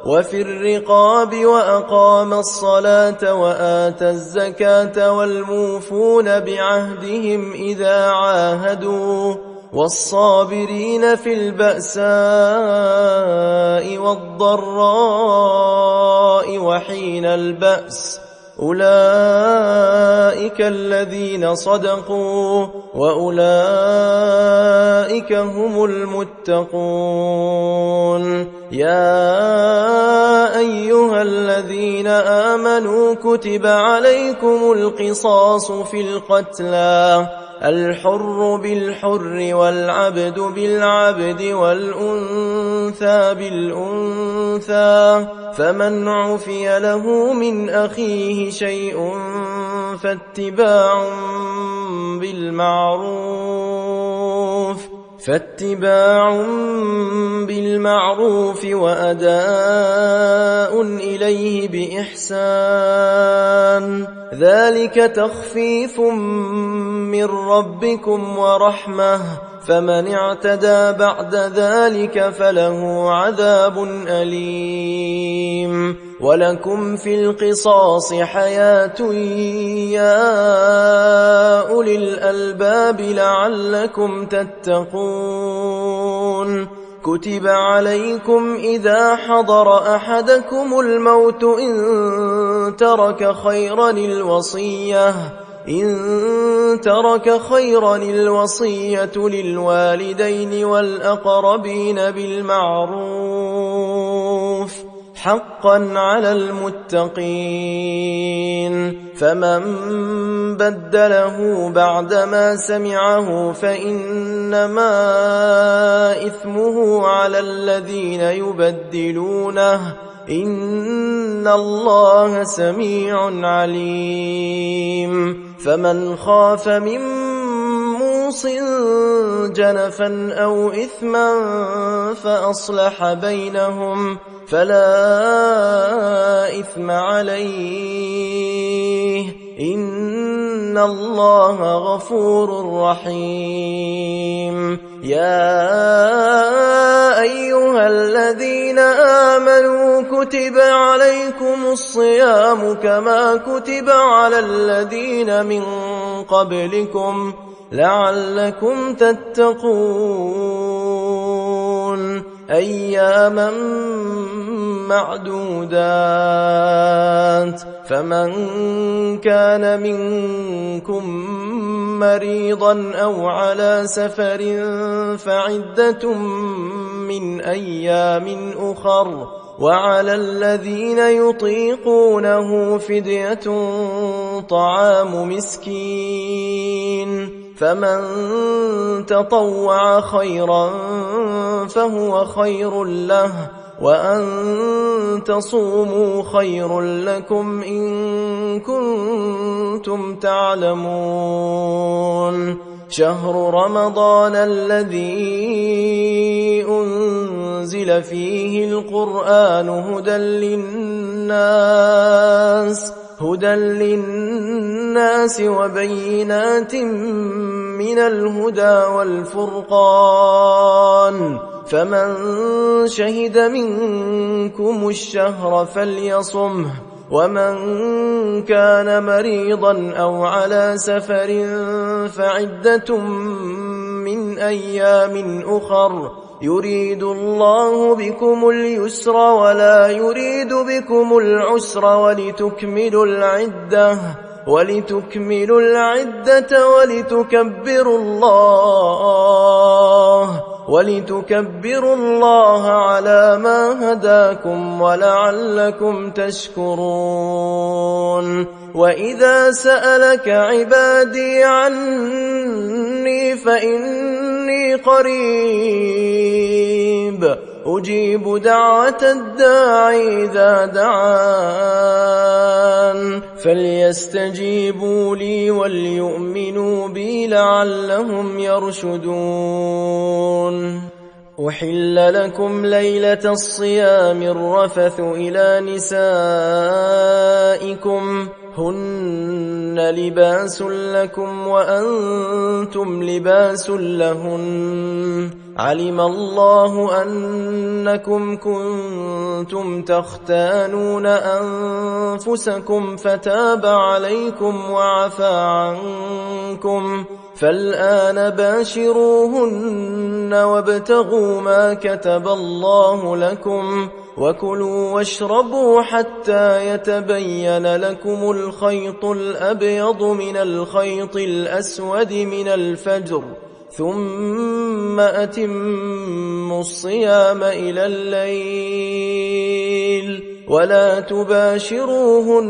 وفي الرقاب وأقام الصلاة وآتى الزكاة والموفون بعهدهم إذا عاهدوا والصابرين في البأساء والضراء وحين البأس أولئك الذين صدقوا وأولئك هم المتقون يا أيها الذين آمنوا كتب عليكم القصاص في القتلى الحر بالحر والعبد بالعبد والأنثى بالأنثى فمن عفي له من أخيه شيء فاتباع بالمعروف وأداء إليه بإحسان ذلك تخفيف من ربكم ورحمة فمن اعتدى بعد ذلك فله عذاب أليم ولكم في القصاص حياة يا أولي الألباب لعلكم تتقون كتب عليكم إذا حضر أحدكم الموت إن ترك خيرا الوصية للوالدين والأقربين بالمعروف حقا على المتقين فمن بدله بعدما سمعه فإنما إثمه على الذين يبدلونه إن الله سميع عليم فمن خاف من موص جنفا أو إثما فأصلح بينهم فلا إثم عليه إن الله غفور رحيم يا أيها الذين آمنوا كتب عليكم الصيام كما كتب على الذين من قبلكم لعلكم تتقون أياما معدودات فمن كان منكم مريضا أو على سفر فعدة من أيام أخر وعلى الذين يطيقونه فدية طعام مسكين فمن تطوع خيرا فهو خير له وأن تصوموا خير لكم إن كنتم تعلمون شهر رمضان الذي أنزل فيه القرآن هدى للناس وبينات من الهدى والفرقان فمن شهد منكم الشهر فليصمه ومن كان مريضا أو على سفر فعدة من أيام أخر يريد الله بكم اليسر ولا يريد بكم العسر ولتكملوا العدة ولتكبروا الله على ما هداكم ولعلكم تشكرون وإذا سألك عبادي عني فإني قريب أجيب دعوة الداع إذا دعان فليستجيبوا لي وليؤمنوا بي لعلهم يرشدون أحل لكم ليلة الصيام الرفث إلى نسائكم هن لباس لكم وأنتم لباس لهن علم الله أنكم كنتم تختانون أنفسكم فتاب عليكم وعفى عنكم فالآن باشروهن وابتغوا ما كتب الله لكم وكلوا واشربوا حتى يتبين لكم الخيط الأبيض من الخيط الأسود من الفجر ثم أتموا الصيام إلى الليل ولا تباشروهن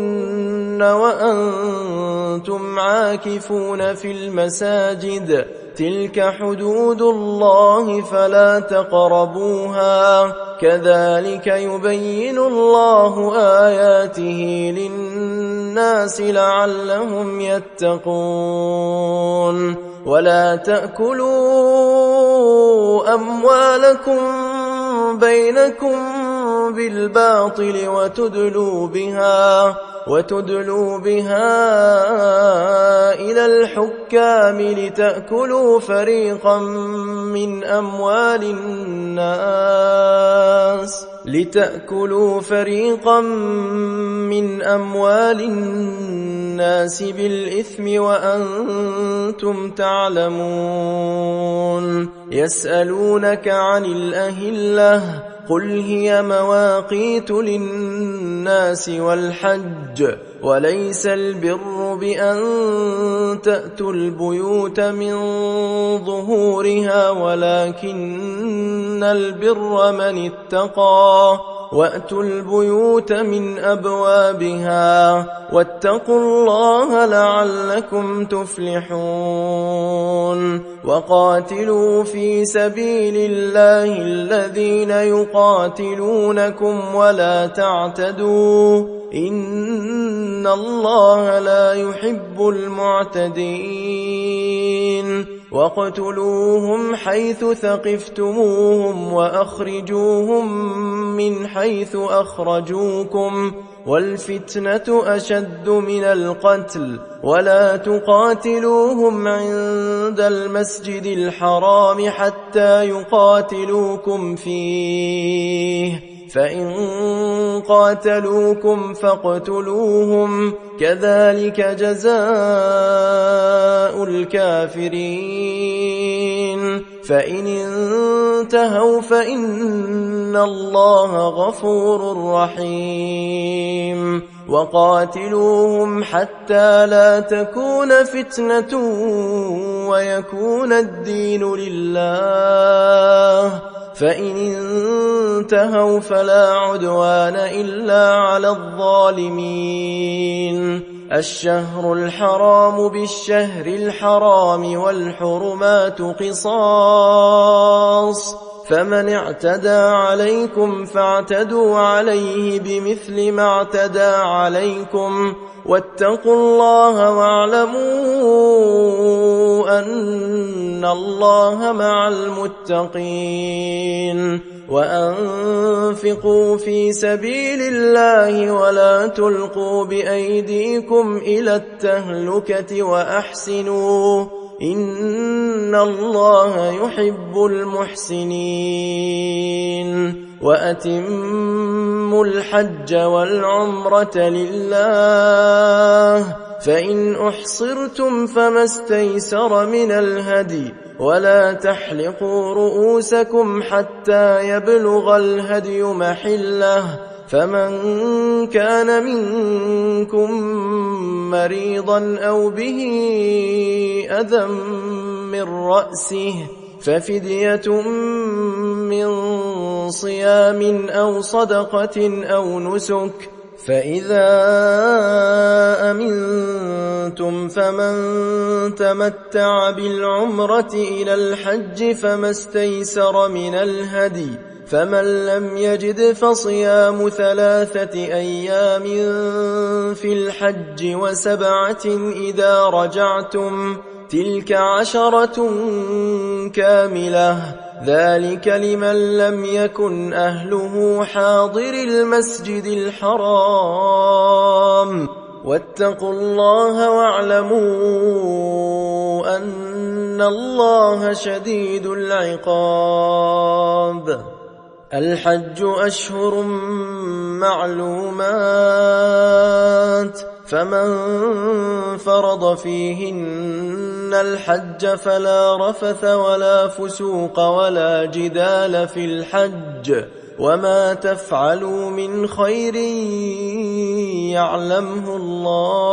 وأنتم عاكفون في المساجد تلك حدود الله فلا تقربوها كذلك يبين الله آياته للناس لعلهم يتقون ولا تأكلوا أموالكم بينكم بالباطل وتدلوا بها إلى الحكام لتأكلوا فريقا من أموال الناس بالإثم وأنتم تعلمون يسألونك عن الأهلة قل هي مواقيت للناس والحج وليس البر بأن تأتوا البيوت من ظهورها ولكن البر من اتقى وأتوا البيوت من أبوابها واتقوا الله لعلكم تفلحون وقاتلوا في سبيل الله الذين يقاتلونكم ولا تعتدوا إن الله لا يحب المعتدين واقتلوهم حيث ثقفتموهم وأخرجوهم من حيث أخرجوكم والفتنة أشد من القتل ولا تقاتلوهم عند المسجد الحرام حتى يقاتلوكم فيه فإن قاتلوكم فاقتلوهم كذلك جزاء الكافرين فإن انتهوا فإن الله غفور رحيم وقاتلوهم حتى لا تكون فتنة ويكون الدين لله فإن انتهوا فلا عدوان إلا على الظالمين الشهر الحرام بالشهر الحرام والحرمات قصاص فمن اعتدى عليكم فاعتدوا عليه بمثل ما اعتدى عليكم واتقوا الله واعلموا أن الله مع المتقين وأنفقوا في سبيل الله ولا تلقوا بأيديكم إلى التهلكة وأحسنوا إن الله يحب المحسنين وأتموا الحج والعمرة لله فإن أحصرتم فما استيسر من الهدي ولا تحلقوا رؤوسكم حتى يبلغ الهدي محله فمن كان منكم مريضا أو به أذى من رأسه ففدية من صيام أو صدقة أو نسك فإذا أمنتم فمن تمتع بالعمرة إلى الحج فما استيسر من الهدي فمن لم يجد فصيام 3 أيام في الحج و7 إذا رجعتم تلك 10 كاملة ذلك لمن لم يكن أهله حاضر المسجد الحرام واتقوا الله واعلموا أن الله شديد العقاب الحج أشهر معلومات فمن فرض فيهن الحج فلا رفث ولا فسوق ولا جدال في الحج وما تفعلوا من خير يعلمه الله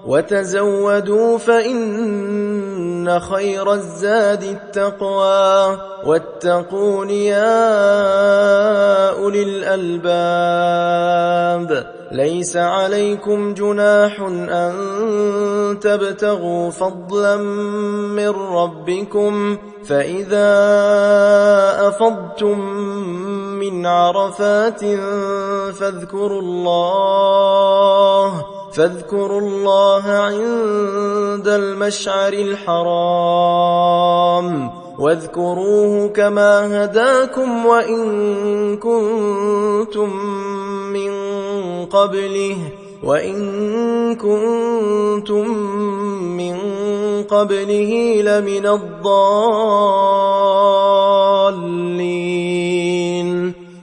وتزودوا فإن خير الزاد التقوى واتقون يا أولي الألباب ليس عليكم جناح أن تبتغوا فضلا من ربكم فإذا أفضتم من عرفات فاذكروا الله عند المشعر الحرام واذكروه كما هداكم وإن كنتم من قبله لمن الضالين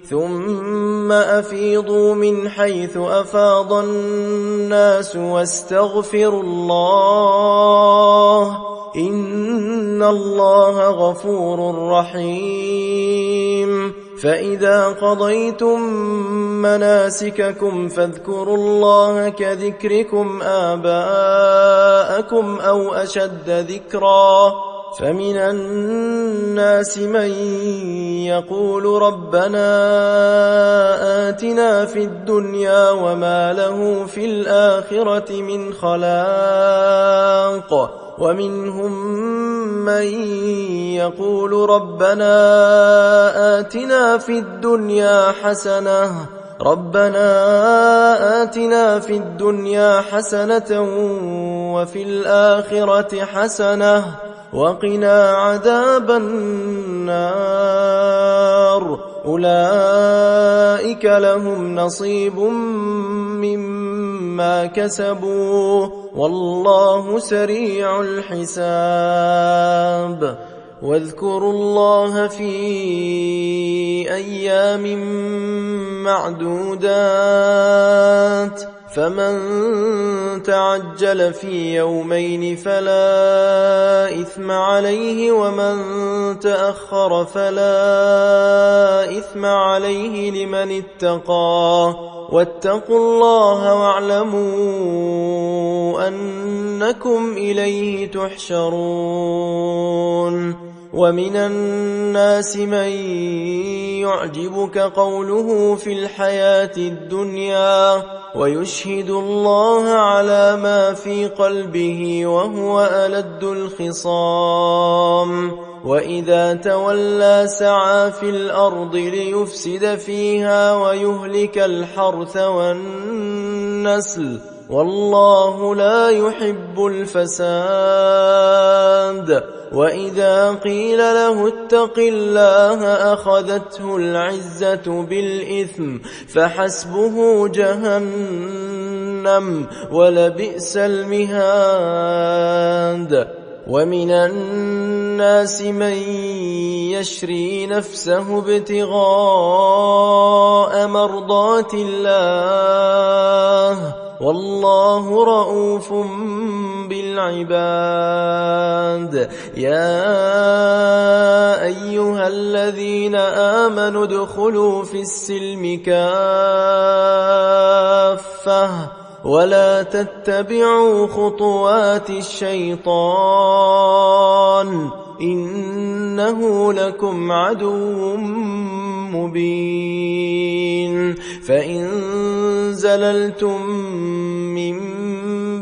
ثم أفيضوا من حيث أفاض الناس واستغفروا الله إن الله غفور رحيم فإذا قضيتم مناسككم فاذكروا الله كذكركم آباءكم أو أشد ذكرا فمن الناس من يقول ربنا آتنا في الدنيا وما له في الآخرة من خلاق ومنهم من يقول ربنا آتنا في الدنيا حسنة وفي الآخرة حسنة وقنا عذاب النار أولئك لهم نصيب مما كسبوا والله سريع الحساب واذكروا الله في أيام معدودات فمن تعجل في يومين فلا إثم عليه ومن تأخر فلا إثم عليه لمن اتقى واتقوا الله واعلموا أنكم إليه تحشرون ومن الناس من يعجبك قوله في الحياة الدنيا ويشهد الله على ما في قلبه وهو ألد الخصام وإذا تولى سعى في الأرض ليفسد فيها ويهلك الحرث والنسل والله لا يحب الفساد وإذا قيل له اتق الله أخذته العزة بالإثم فحسبه جهنم ولبئس المهاد ومن الناس من يشري نفسه ابتغاء مرضات الله والله رؤوف بالعباد يا أيها الذين آمنوا ادخلوا في السلم كافة ولا تتبعوا خطوات الشيطان إنه لكم عدو مبين فإن زللتم من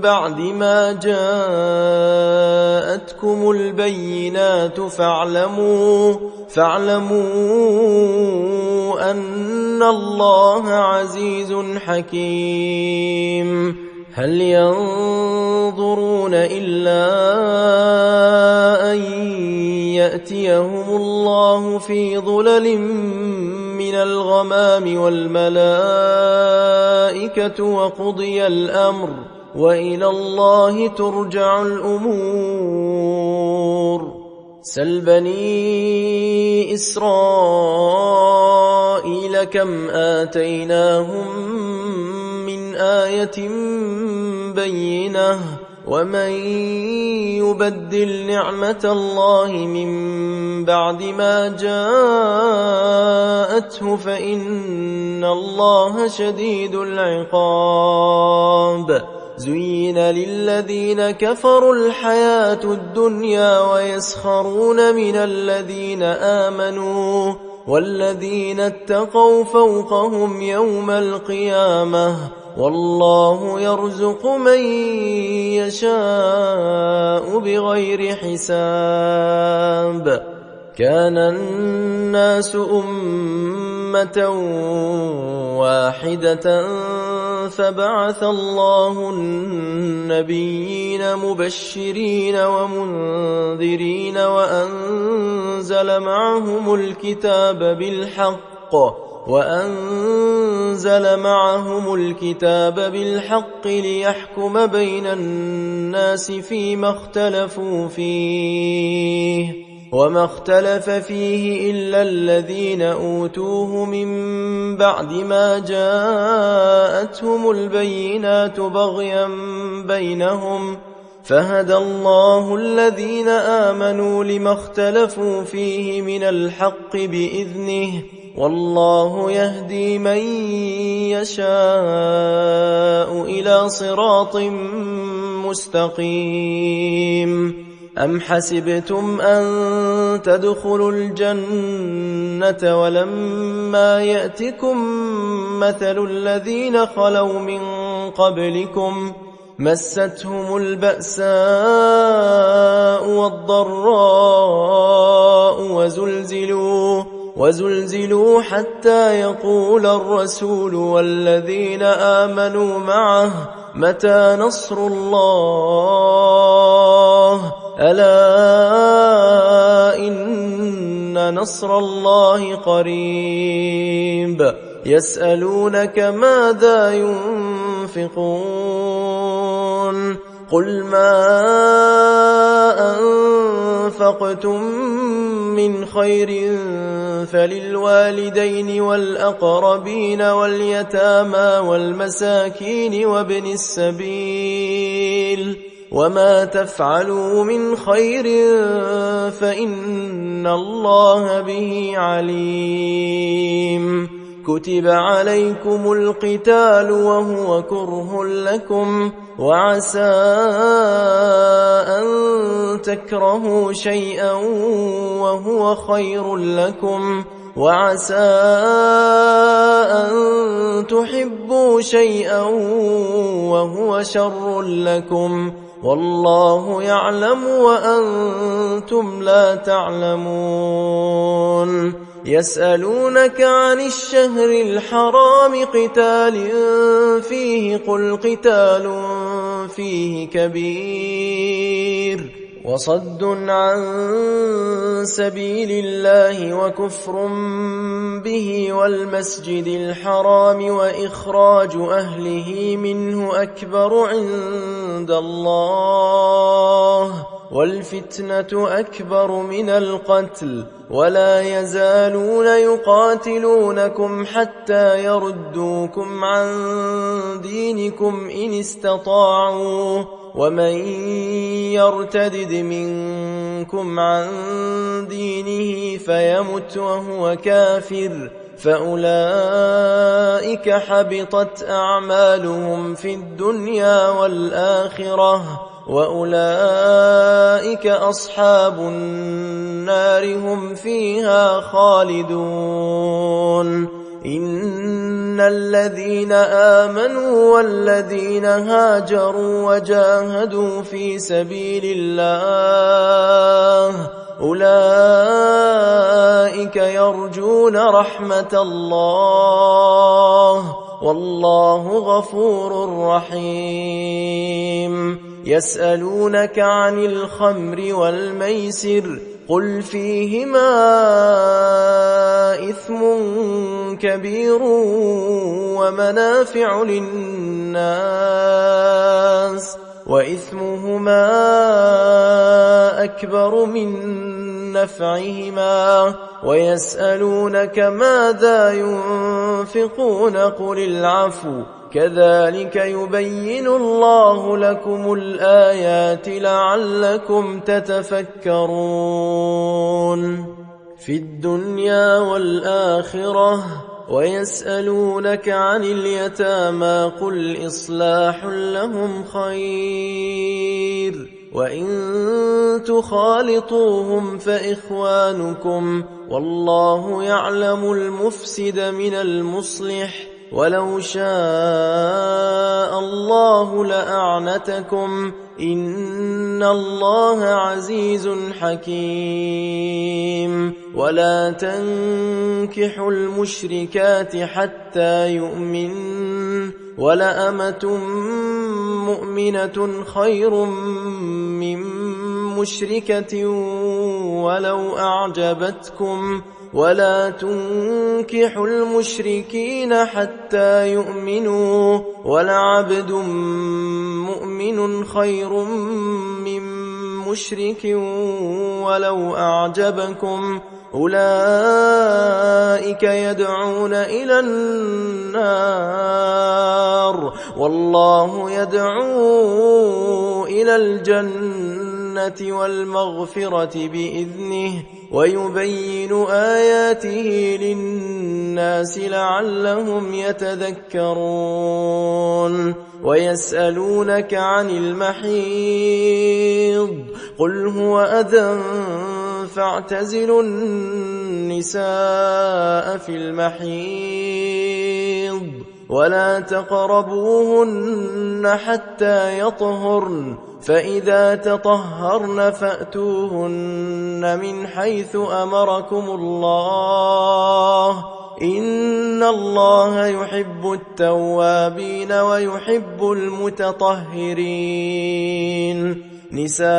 بعد ما جاءتكم البينات فاعلموا أن الله عزيز حكيم هل ينظرون إلا أن يأتيهم الله في ظلل من الغمام والملائكة وقضي الأمر وإلى الله ترجع الأمور سل بني إسرائيل كم آتيناهم من آية بينة ومن يبدل نعمة الله من بعد ما جاءته فإن الله شديد العقاب زين للذين كفروا الحياة الدنيا ويسخرون من الذين آمنوا والذين اتقوا فوقهم يوم القيامة والله يرزق من يشاء بغير حساب كان الناس أمة واحدة فبعث الله النبيين مبشرين ومنذرين وأنزل معهم الكتاب بالحق ليحكم بين الناس فيما اختلفوا فيه وما اختلف فيه إلا الذين أوتوه من بعد ما جاءتهم البينات بغيا بينهم فهدى الله الذين آمنوا لما اختلفوا فيه من الحق بإذنه والله يهدي من يشاء إلى صراط مستقيم أم حسبتم أن تدخلوا الجنة ولما يأتكم مثل الذين خلوا من قبلكم مستهم البأساء والضراء وزلزلوا حتى يقول الرسول والذين آمنوا معه متى نصر الله ألا إن نصر الله قريب يسألونك ماذا ينفقون قل ما أنفقتم من خير فللوالدين والأقربين واليتامى والمساكين وابن السبيل وما تفعلوا من خير فإن الله به عليم كتب عليكم القتال وهو كره لكم وعسى أن تكرهوا شيئا وهو خير لكم، وعسى أن تحبوا شيئا وهو شر لكم، والله يعلم وأنتم لا تعلمون. يسألونك عن الشهر الحرام قتال فيه، قل قتال فيه كبير وصد عن سبيل الله وكفر به والمسجد الحرام وإخراج أهله منه أكبر عند الله، والفتنة أكبر من القتل، ولا يزالون يقاتلونكم حتى يردوكم عن دينكم إن استطاعوا، ومن يرتدد منكم عن دينه فيمت وهو كافر فأولئك حبطت أعمالهم في الدنيا والآخرة، وأولئك أصحاب النار هم فيها خالدون. إن الذين آمنوا والذين هاجروا وجاهدوا في سبيل الله أولئك يرجون رحمة الله، والله غفور رحيم. يسألونك عن الخمر والميسر، قل فيهما إثم كبير ومنافع للناس، وإثمهما أكبر من نفعهما، ويسألونك ماذا ينفقون قل العفو، كذلك يبين الله لكم الآيات لعلكم تتفكرون في الدنيا والآخرة. ويسألونك عن اليتامى قل إصلاح لهم خير، وإن تخالطوهم فإخوانكم، والله يعلم المفسد من المصلح، ولو شاء الله لأعنتكم، إن الله عزيز حكيم. ولا تنكحوا المشركات حتى يؤمن، ولأمة مؤمنة خير من مشركة ولو أعجبتكم، ولا تنكحوا المشركين حتى يؤمنوا، ولعبد مؤمن خير من مشرك ولو أعجبكم، أولئك يدعون إلى النار، والله يدعو إلى الجنة والمغفرة بإذنه، ويبين آياته للناس لعلهم يتذكرون. ويسألونك عن المحيض قل هو أذى فاعتزلوا النساء في المحيض ولا تقربوهن حتى يطهرن، فإذا تطهرن فأتوهن من حيث أمركم الله، إن الله يحب التوابين ويحب المتطهرين. نساؤكم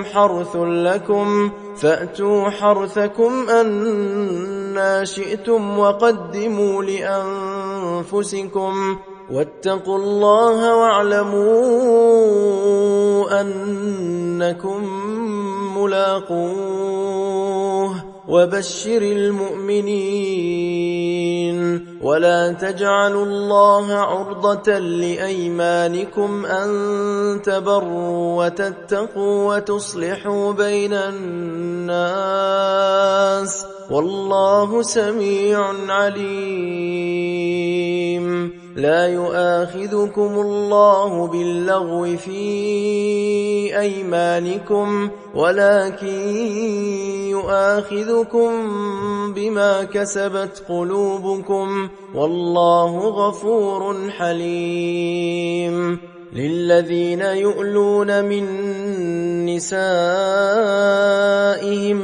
حرث لكم فأتوا حرثكم أنى شئتم وقدموا لأنفسكم، واتقوا الله واعلموا أنكم ملاقوه، وبشر المؤمنين. ولا تجعلوا الله عرضة لأيمانكم أن تبروا وتتقوا وتصلحوا بين الناس، والله سميع عليم. لا يؤاخذكم الله باللغو في أيمانكم ولكن يؤاخذكم بما كسبت قلوبكم والله غفور حليم. للذين يؤلون من نسائهم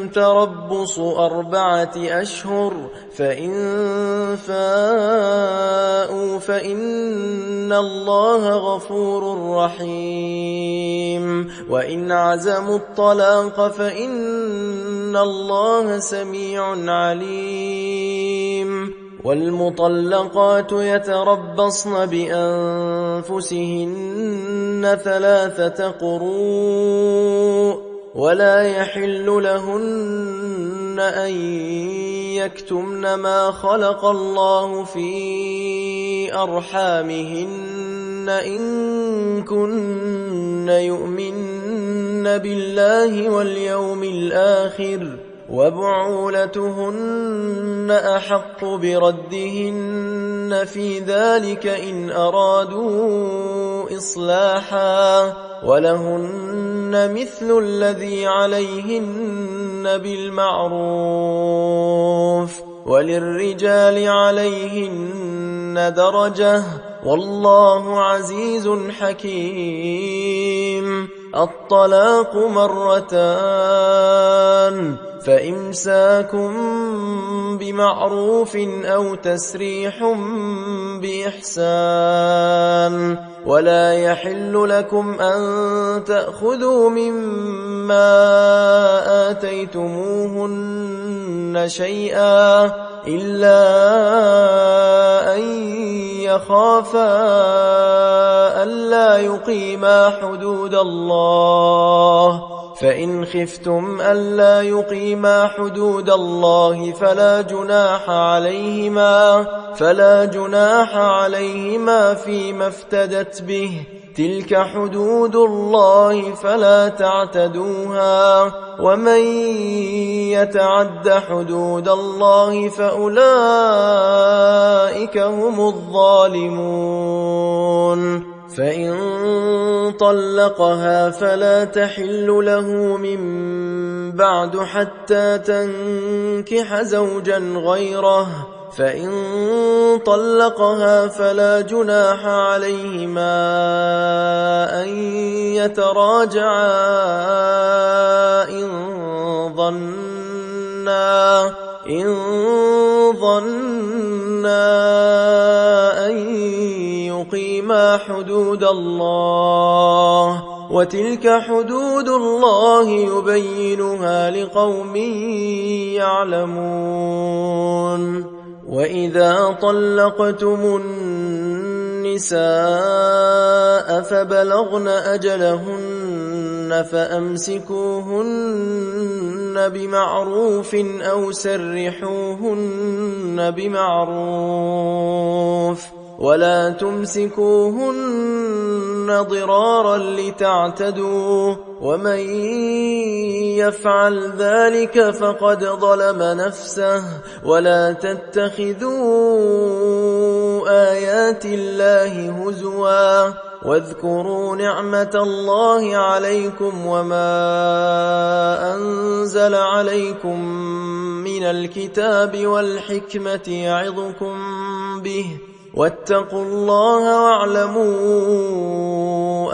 تربص 4 أشهر فإن فاءوا فإن الله غفور رحيم وإن عزموا الطلاق فإن الله سميع عليم. والمطلقات يتربصن بأنفسهن 3 قروء ولا يحل لهن أن يكتمن ما خلق الله في أرحامهن إن كن يؤمن بالله واليوم الآخر وبعولتهن أحق بردهن في ذلك إن أرادوا إصلاحا ولهن مثل الذي عليهن بالمعروف وللرجال عليهن درجة والله عزيز حكيم. الطلاق 2 فإمساكم بمعروف أو تسريح بإحسان ولا يحل لكم أن تأخذوا مما آتيتموهن شيئا إلا أن يخافا ألا يقيما حدود الله فإن خفتم ألا يقيما حدود الله فلا جناح عليهما فيما افتدت به تلك حدود الله فلا تعتدوها ومن يتعد حدود الله فأولئك هم الظالمون. فإن طلقها فلا تحل له من بعد حتى تنكح زوجا غيره فإن طلقها فلا جناح عليهما أن يتراجعا إن ظنا أن يقيما حدود الله وتلك حدود الله يبينها لقوم يعلمون. وإذا طلقتم النساء فبلغن أجلهن فأمسكوهن بمعروف أو سرحوهن بمعروف ولا تمسكوهن ضرارا لتعتدوا ومن يفعل ذلك فقد ظلم نفسه ولا تتخذوا آيات الله هزوا واذكروا نعمة الله عليكم وما أنزل عليكم من الكتاب والحكمة يعظكم به واتقوا الله واعلموا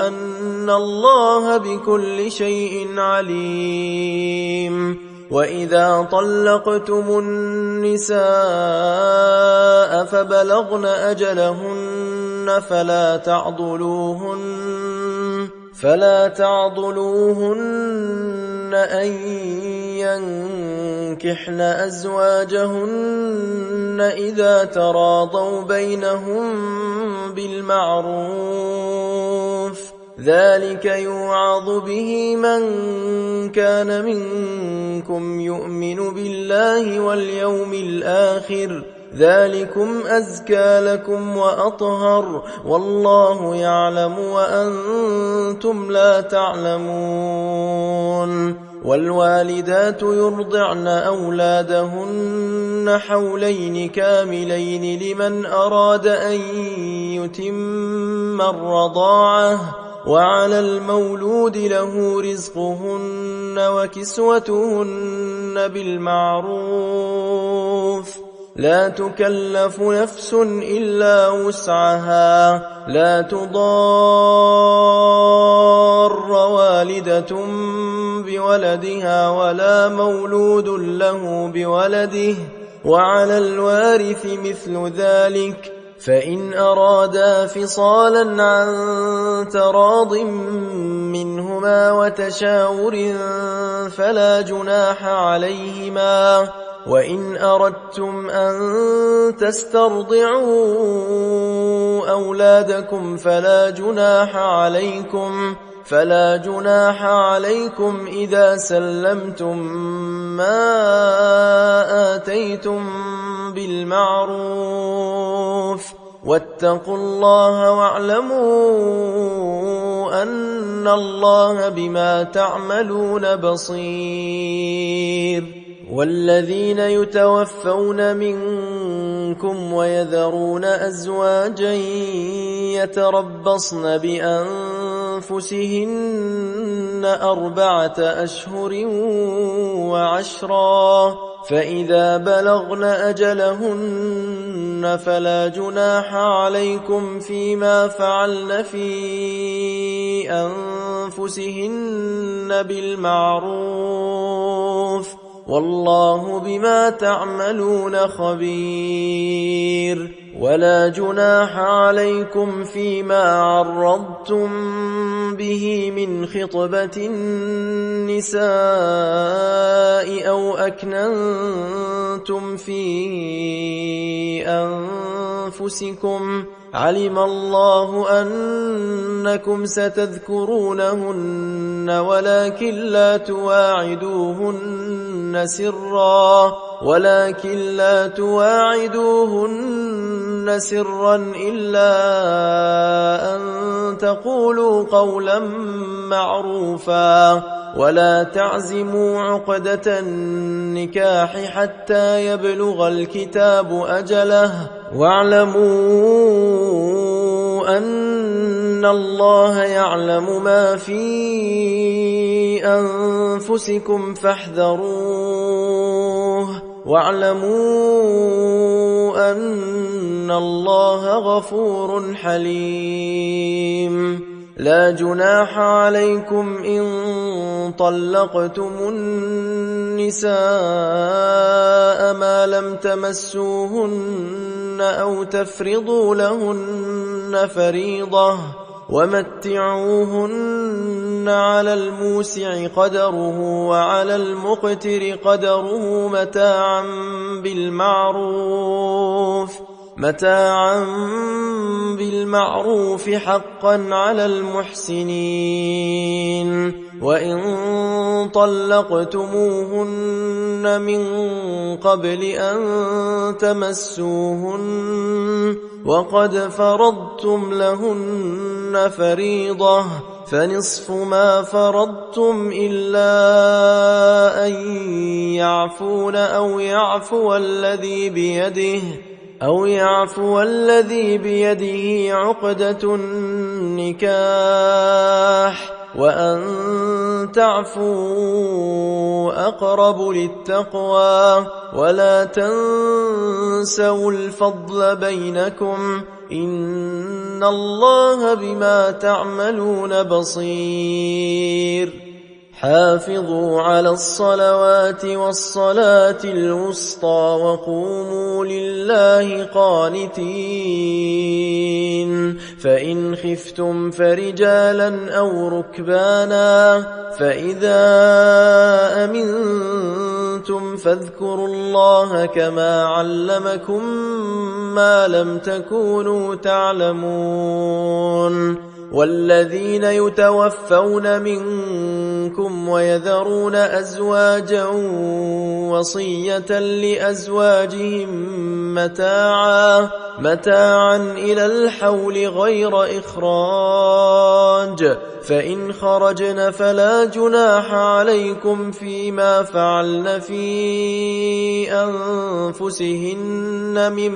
أن الله بكل شيء عليم. وإذا طلقتم النساء فبلغن أجلهن فلا تعضلوهن أن ينكحن أزواجهن إذا تراضوا بينهم بالمعروف ذلك يوعظ به من كان منكم يؤمن بالله واليوم الآخر ذلكم أزكى لكم وأطهر والله يعلم وأنتم لا تعلمون. والوالدات يرضعن أولادهن حولين كاملين لمن أراد أن يتم الرضاعة، وعلى المولود له رزقهن وكسوتهن بالمعروف، لا تكلف نفس إلا وسعها، لا تضار والدة بولدها ولا مولود له بولده، وعلى الوارث مثل ذلك، فإن أرادا فصالا عن تراض منهما وتشاور فلا جناح عليهما، وإن أردتم أن تسترضعوا أولادكم فلا جناح عليكم إذا سلمتم ما آتيتم بالمعروف، واتقوا الله واعلموا أن الله بما تعملون بصير. والذين يتوفون منكم ويذرون أزواجا يتربصن بأنفسهن 4 أشهر و10، فإذا بلغن أجلهن فلا جناح عليكم فيما فعلن في أنفسهن بالمعروف، والله بما تعملون خبير. ولا جناح عليكم فيما عرضتم به من خطبة النساء أو أكننتم في أنفسكم، علم الله أنكم ستذكرونهن ولكن لا تواعدوهن سرا إلا أن تقولوا قولا معروفا، ولا تعزموا عقدة النكاح حتى يبلغ الكتاب أجله، واعلموا أن الله يعلم ما في أنفسكم فاحذروه، واعلموا أن الله غفور حليم. لا جناح عليكم إن طلقتم النساء ما لم تمسوهن أو تفرضوا لهن فريضة، ومتعوهن على الموسع قدره وعلى المقتر قدره متاعا بالمعروف حقا على المحسنين. وإن طلقتموهن من قبل أن تمسوهن وقد فرضتم لهن فريضة فنصف ما فرضتم إلا أن يعفون أو يعفو الذي بيده عقدة النكاح، وأن تعفوا أقرب للتقوى، ولا تنسوا الفضل بينكم، إن الله بما تعملون بصير. حافظوا على الصلوات والصلاة الوسطى وقوموا لله قانتين، فإن خفتم فرجالا أو ركبانا، فإذا أمنتم فاذكروا الله كما علمكم ما لم تكونوا تعلمون. والذين يتوفون منكم ويذرون أزواجا وصية لأزواجهم متاعا إلى الحول غير إخراج، فإن خرجن فلا جناح عليكم فيما فعلن في أنفسهن من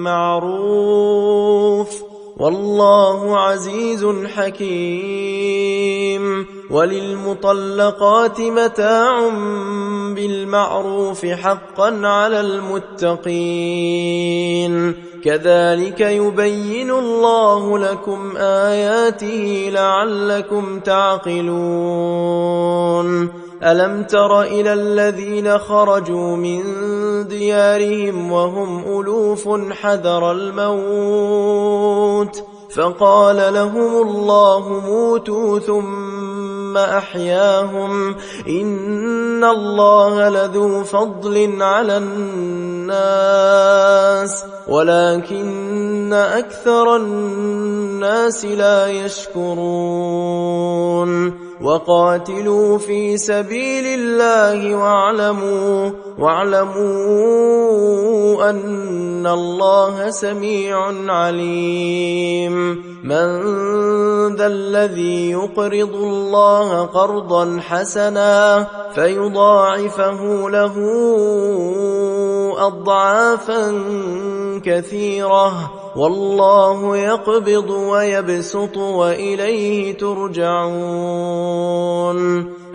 معروف، والله عزيز حكيم. وللمطلقات متاع بالمعروف حقا على المتقين، كذلك يبين الله لكم آياته لعلكم تعقلون. ألم تر إلى الذين خرجوا من ديارهم وهم ألوف حذر الموت فقال لهم الله موتوا ثم أحياهم، إن الله لذو فضل على الناس ولكن أكثر الناس لا يشكرون. وقاتلوا في سبيل الله واعلموا أن الله سميع عليم. من ذا الذي يقرض الله قرضا حسنا فيضاعفه له أضعافا كثيرة، والله يقبض ويبسط وإليه ترجعون.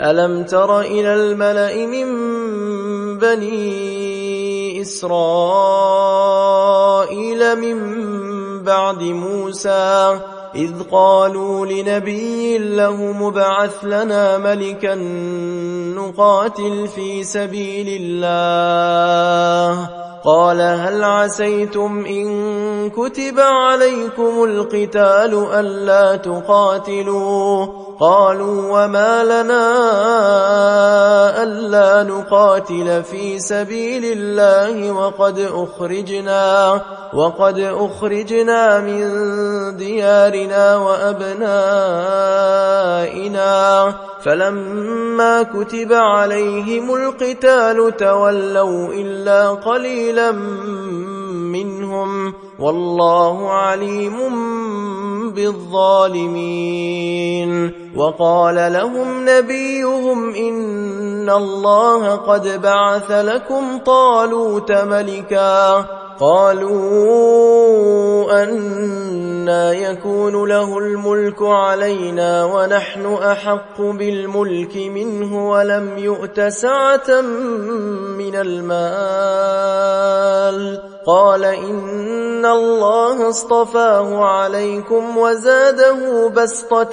ألم تر إلى الملأ من بني إسرائيل من بعد موسى إذ قالوا لنبي له مبعث لنا ملكا نقاتل في سبيل الله، قال هل عسيتم إن كتب عليكم القتال ألا تقاتلوا؟ قالوا وما لنا ألا نقاتل في سبيل الله وقد أخرجنا من ديارنا وأبنائنا، فلما كتب عليهم القتال تولوا إلا قليلا منهم، والله عليم بالظالمين. وقال لهم نبيهم إن الله قد بعث لكم طالوت ملكا، قالوا أنى يكون له الملك علينا ونحن أحق بالملك منه ولم يؤت سعة من المال، قال إن الله اصطفاه عليكم وزاده بسطة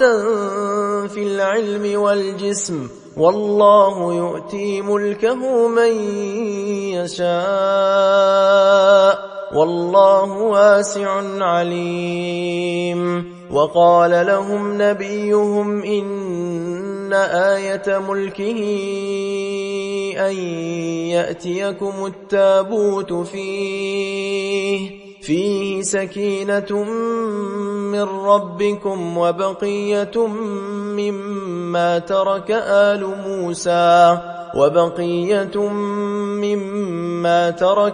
في العلم والجسم، والله يؤتي ملكه من يشاء، والله واسع عليم. وقال لهم نبيهم إن آية ملكه أن يأتيكم التابوت فيه سكينة من ربكم وبقية مما ترك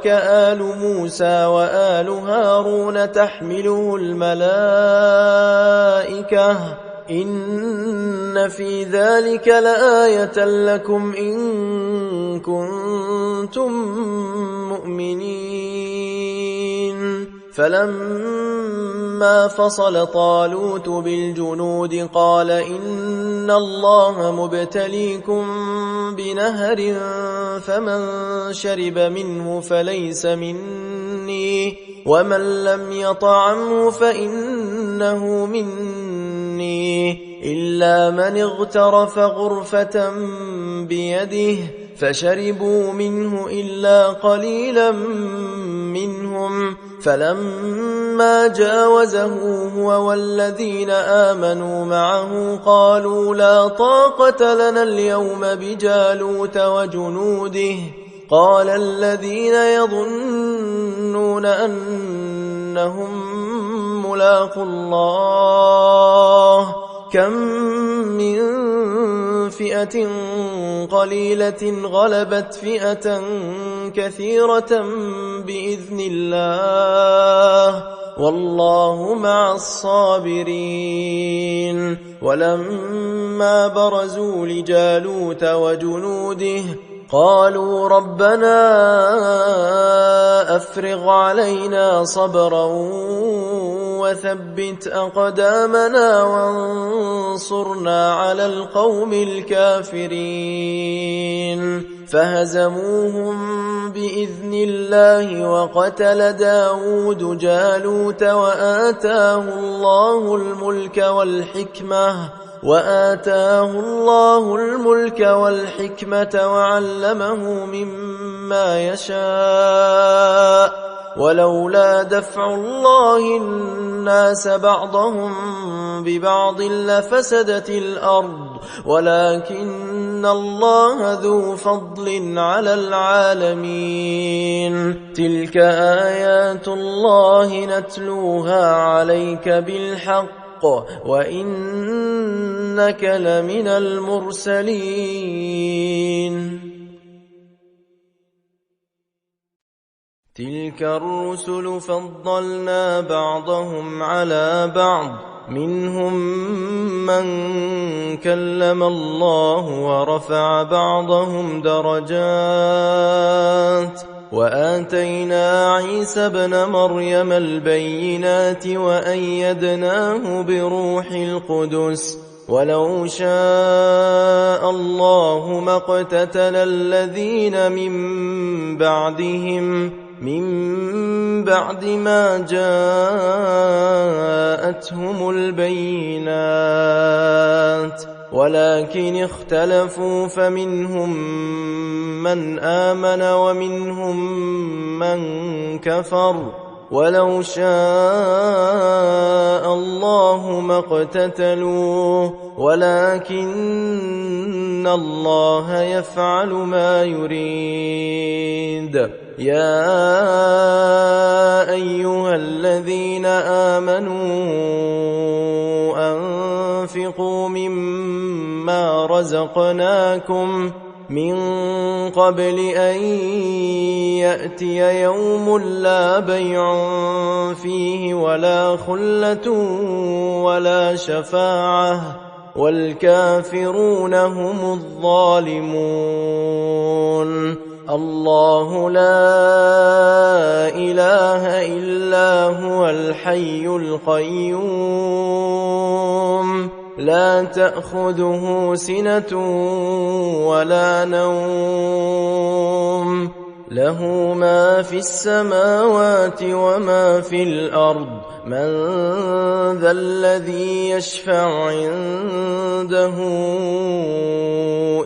آل موسى وآل هارون تحمله الملائكة، إن في ذلك لآية لكم إن كنتم مؤمنين. فلما فصل طالوت بالجنود قال إن الله مبتليكم بنهر فمن شرب منه فليس مني ومن لم يطعمه فإنه مني إلا من اغترف غرفة بيده فشربوا منه إلا قليلا منهم، فلما جاوزه هو والذين آمنوا معه قالوا لا طاقة لنا اليوم بجالوت وجنوده، قال الذين يظنون أنهم ملاقوا الله كم من فئة قليلة غلبت فئة كثيرة بإذن الله والله مع الصابرين. ولما برزوا لجالوت وجنوده قالوا ربنا أفرغ علينا صبرا وثبت أقدامنا وانصرنا على القوم الكافرين. فهزموهم بإذن الله وقتل داود جالوت وآتاه الله الملك والحكمة وعلمه مما يشاء ولولا دفع الله الناس بعضهم ببعض لفسدت الأرض ولكن الله ذو فضل على العالمين. تلك آيات الله نتلوها عليك بالحق وإنك لمن المرسلين. تلك الرسل فضلنا بعضهم على بعض منهم من كلم الله ورفع بعضهم درجات وآتينا عيسى ابن مريم البينات وأيدناه بروح القدس ولو شاء الله ما اقتتل الذين من بعد ما جاءتهم البينات ولكن اختلفوا فمنهم من آمن ومنهم من كفر ولو شاء الله ما اقتتلوا ولكن الله يفعل ما يريد. يا أيها الذين آمنوا أنفقوا مما رزقناكم من قبل أن يأتي يوم لا بيع فيه ولا خلة ولا شفاعة والكافرون هم الظالمون. الله لا إله إلا هو الحي القيوم لا تأخذه سنة ولا نوم له ما في السماوات وما في الأرض من ذا الذي يشفع عنده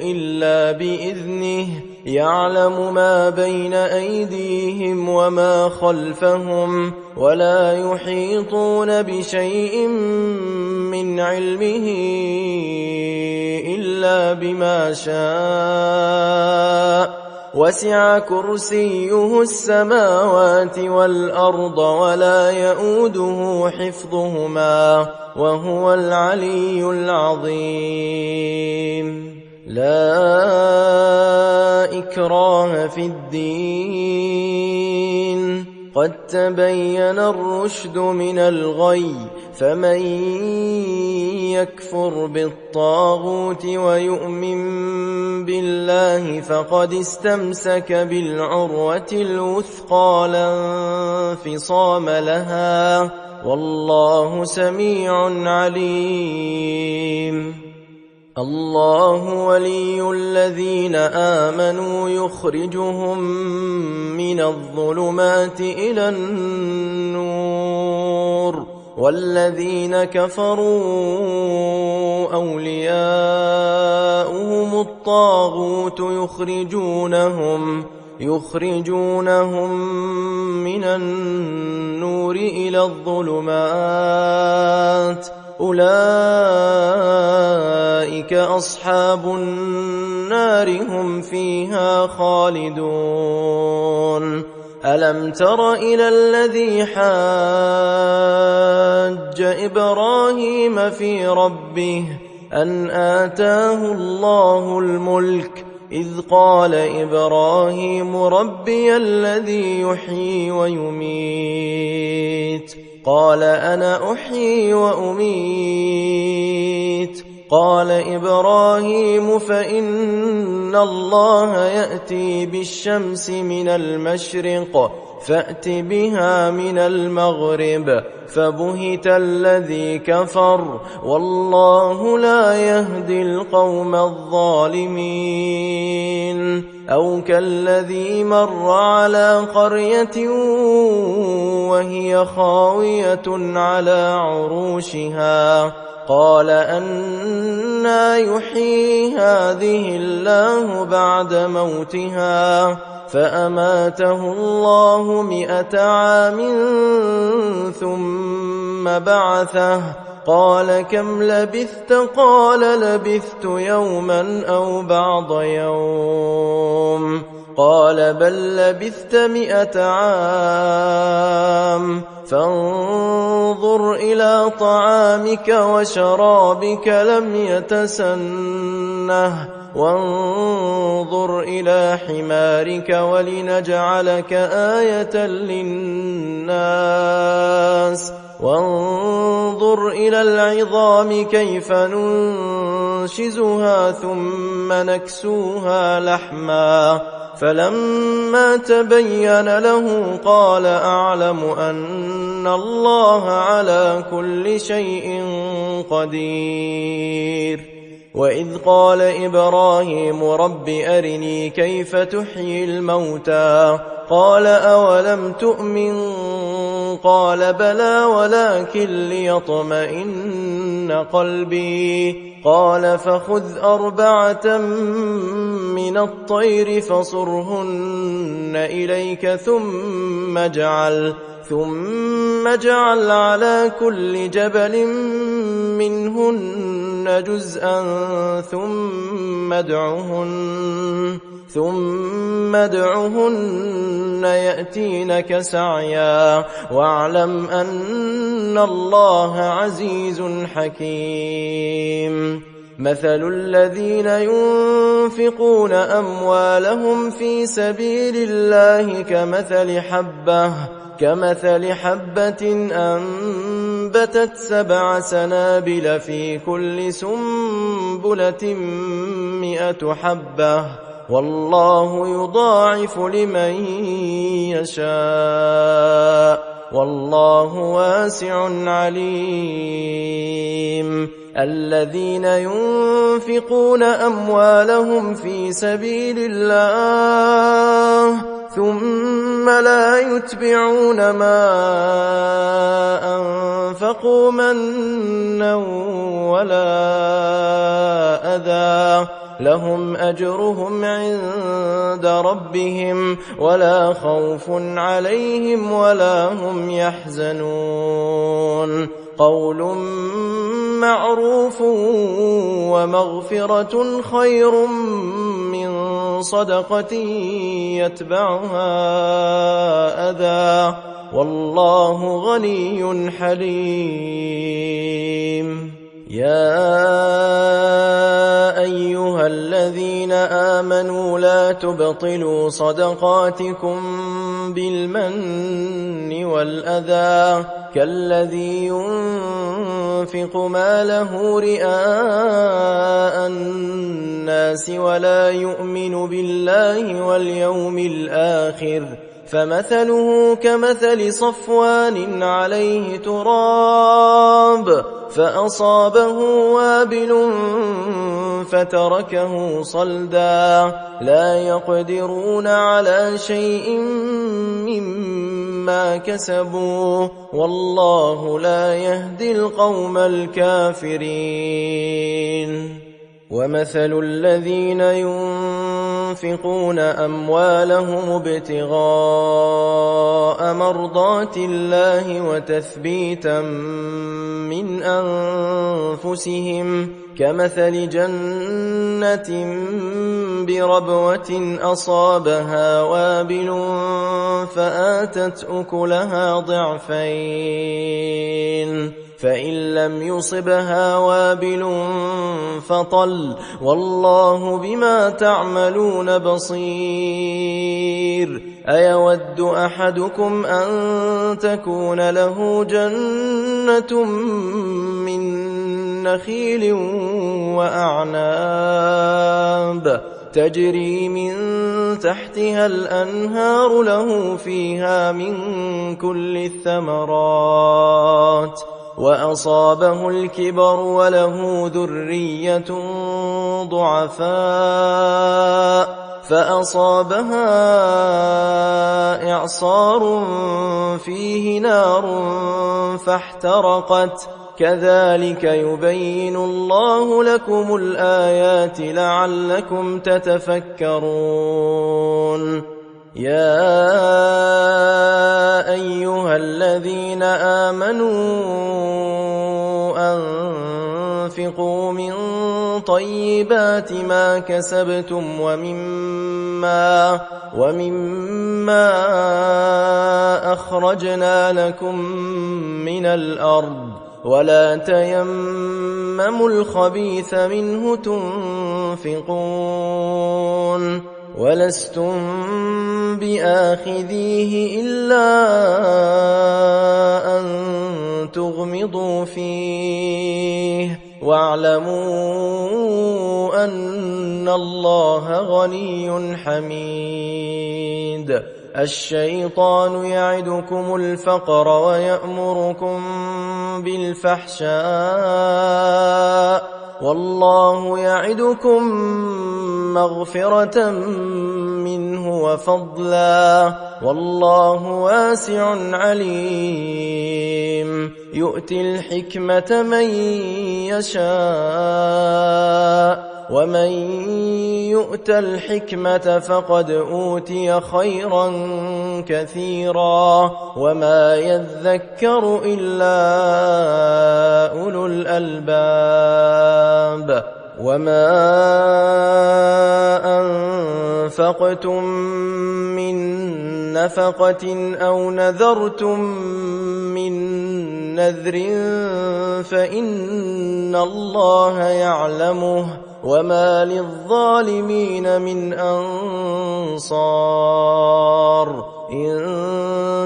إلا بإذنه يعلم ما بين أيديهم وما خلفهم ولا يحيطون بشيء من علمه إلا بما شاء وسع كرسيه السماوات والأرض ولا يؤوده حفظهما وهو العلي العظيم. لا إكراه في الدين قد تبين الرشد من الغي فمن يكفر بالطاغوت ويؤمن بالله فقد استمسك بالعروة الوثقى لا انفصام لها والله سميع عليم. الله ولي الذين آمنوا يخرجهم من الظلمات إلى النور والذين كفروا أولياؤهم الطاغوت يخرجونهم من النور إلى الظلمات أولئك أصحاب النار هم فيها خالدون. ألم تر إلى الذي حاج إبراهيم في ربه أن آتاه الله الملك إذ قال إبراهيم ربي الذي يحيي ويميت قال أنا أحيي وأميت قال إبراهيم فإن الله يأتي بالشمس من المشرق فأت بها من المغرب فبهت الذي كفر والله لا يهدي القوم الظالمين أو كالذي مر على قرية وهي خاوية على عروشها قال أنى يحيي هذه الله بعد موتها فأماته الله 100 عام ثم بعثه قال كم لبثت قال لبثت يوما أو بعض يوم قال بل لبثت 100 عام فانظر إلى طعامك وشرابك لم يتسنه وانظر إلى حمارك ولنجعلك آية للناس وانظر إلى العظام كيف ننشزها ثم نكسوها لحما فلما تبين له قال أعلم أن الله على كل شيء قدير وإذ قال إبراهيم رب أرني كيف تحيي الموتى قال أولم تؤمن قال بلى ولكن ليطمئن قلبي قال فخذ 4 من الطير فصرهن إليك ثم اجعل على كل جبل منهن جزءا ثم ادعهن يأتينك سعيا واعلم أن الله عزيز حكيم مثل الذين ينفقون أموالهم في سبيل الله كمثل حبة أنبتت 7 سنابل في كل سنبلة 100 حبة والله يضاعف لمن يشاء والله واسع عليم الذين ينفقون أموالهم في سبيل الله ثم لا يتبعون ما أنفقوا منا ولا أذى لهم أجرهم عند ربهم ولا خوف عليهم ولا هم يحزنون قول معروف ومغفرة خير من صدقة يتبعها أذى والله غني حليم يا أيها الذين آمنوا لا تبطلوا صدقاتكم بالمن والأذى كالذي ينفق ماله رئاء الناس ولا يؤمن بالله واليوم الآخر فمثله كمثل صفوان عليه تراب فأصابه وابل فتركه صلدا لا يقدرون على شيء مما كسبوا والله لا يهدي القوم الكافرين ومثل الذين ينفقون أموالهم ابتغاء مرضات الله وتثبيتا من أنفسهم كمثل جنة بربوة أصابها وابل فآتت أكلها ضعفين فإن لم يصبها وابل فطل والله بما تعملون بصير أيود أحدكم أن تكون له جنة من نخيل وأعناب تجري من تحتها الأنهار له فيها من كل الثمرات وأصابه الكبر وله ذرية ضعفاء فأصابها إعصار فيه نار فاحترقت كذلك يبين الله لكم الآيات لعلكم تتفكرون يا أيها الذين آمنوا أنفقوا من طيبات ما كسبتم ومما أخرجنا لكم من الأرض ولا تيمموا الخبيث منه تنفقون ولستم بآخذيه إلا أن تغمضوا فيه واعلموا أن الله غني حميد الشيطان يعدكم الفقر ويأمركم بالفحشاء والله يعدكم مغفرة منه وفضلا والله واسع عليم يؤتي الحكمة من يشاء ومن يؤت الحكمة فقد أوتي خيرا كثيرا وما يذكر إلا أولو الألباب وما أنفقتم من نفقة أو نذرتم من نذر فإن الله يعلمه وما للظالمين من أنصار إن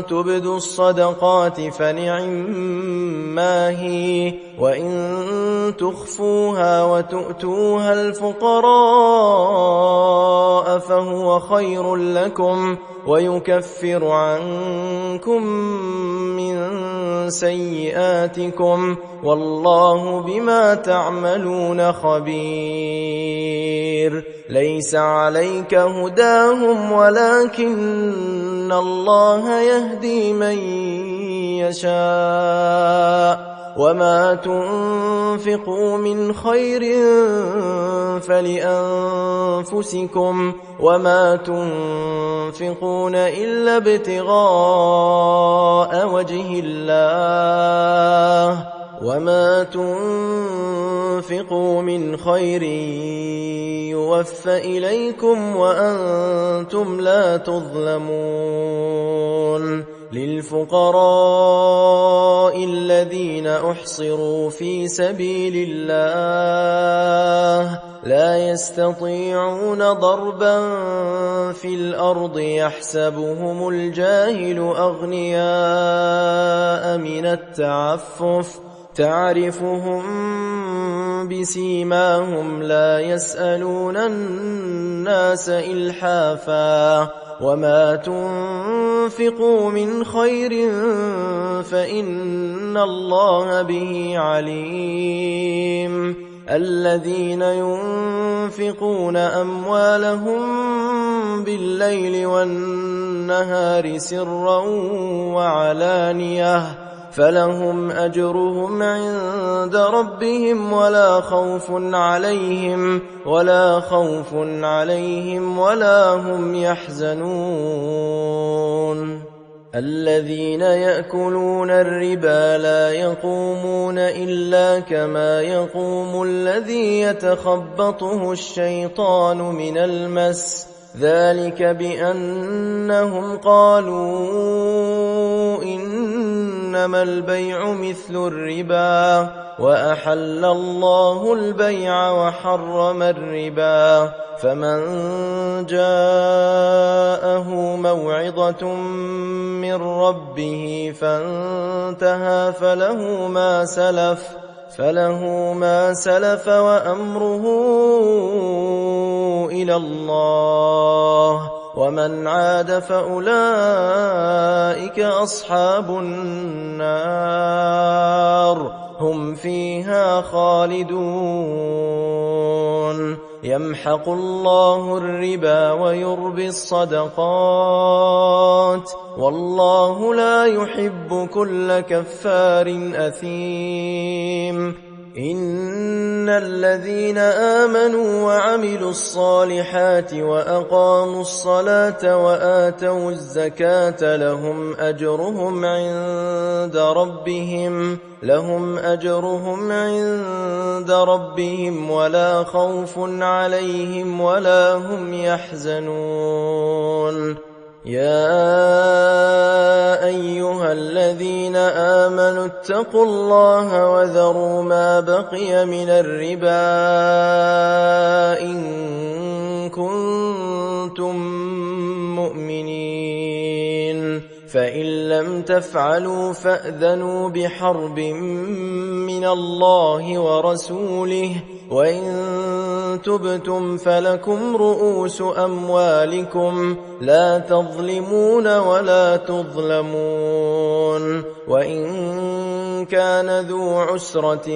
تبدوا الصدقات فنعما هي وإن تخفوها وتؤتوها الفقراء فهو خير لكم ويكفر عنكم من سيئاتكم والله بما تعملون خبير ليس عليك هداهم ولكن الله يهدي من يشاء وما تنفقوا من خير فلأنفسكم وما تنفقون إلا ابتغاء وجه الله وما تنفقوا من خير يوفى إليكم وأنتم لا تظلمون للفقراء الذين أحصروا في سبيل الله لا يستطيعون ضربا في الأرض يحسبهم الجاهل أغنياء من التعفف تعرفهم بسيماهم لا يسألون الناس إلحافا وما تنفقوا من خير فإن الله به عليم الذين ينفقون أموالهم بالليل والنهار سرا وعلانية فلهم أجرهم عند ربهم ولا خوف عليهم ولا هم يحزنون الذين يأكلون الربا لا يقومون إلا كما يقوم الذي يتخبطه الشيطان من المس ذلك بأنهم قالوا إنما البيع مثل الربا وأحل الله البيع وحرم الربا فمن جاءه موعظة من ربه فانتهى فله ما سلف وأمره إلى الله ومن عاد فأولئك أصحاب النار هم فيها خالدون يمحق الله الربا ويربي الصدقات والله لا يحب كل كفار أثيم إن الذين آمنوا وعملوا الصالحات وأقاموا الصلاة وآتوا الزكاة لهم أجرهم عند ربهم ولا خوف عليهم ولا هم يحزنون يا أيها الذين آمنوا اتقوا الله وذروا ما بقي من الربا إن كنتم مؤمنين فإن لم تفعلوا فأذنوا بحرب من الله ورسوله وإن تبتم فلكم رؤوس أموالكم لا تظلمون ولا تظلمون وإن كان ذو عسرة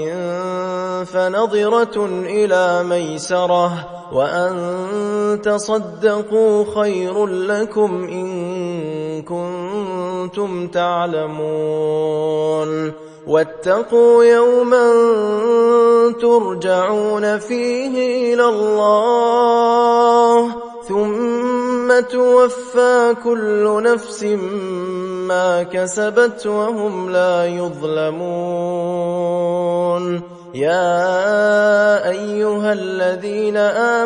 فنظرة إلى ميسرة وأن تصدقوا خير لكم إن كنتم تعلمون واتقوا يوما ترجعون فيه إلى الله ثم توفى كل نفس ما كسبت وهم لا يظلمون يا أيها الذين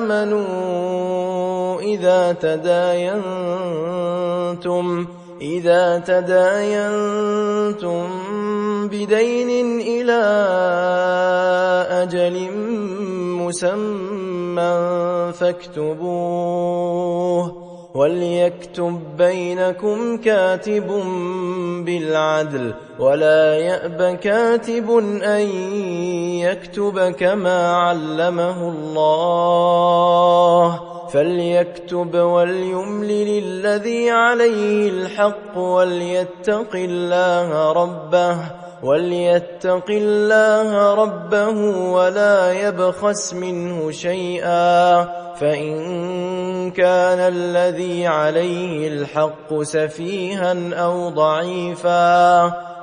آمنوا إذا تداينتم بدين إلى أجل مسمى فاكتبوه وليكتب بينكم كاتب بالعدل ولا يأب كاتب أن يكتب كما علمه الله فليكتب وليملل الذي عليه الحق وليتق الله ربه ولا يبخس منه شيئا فإن كان الذي عليه الحق سفيها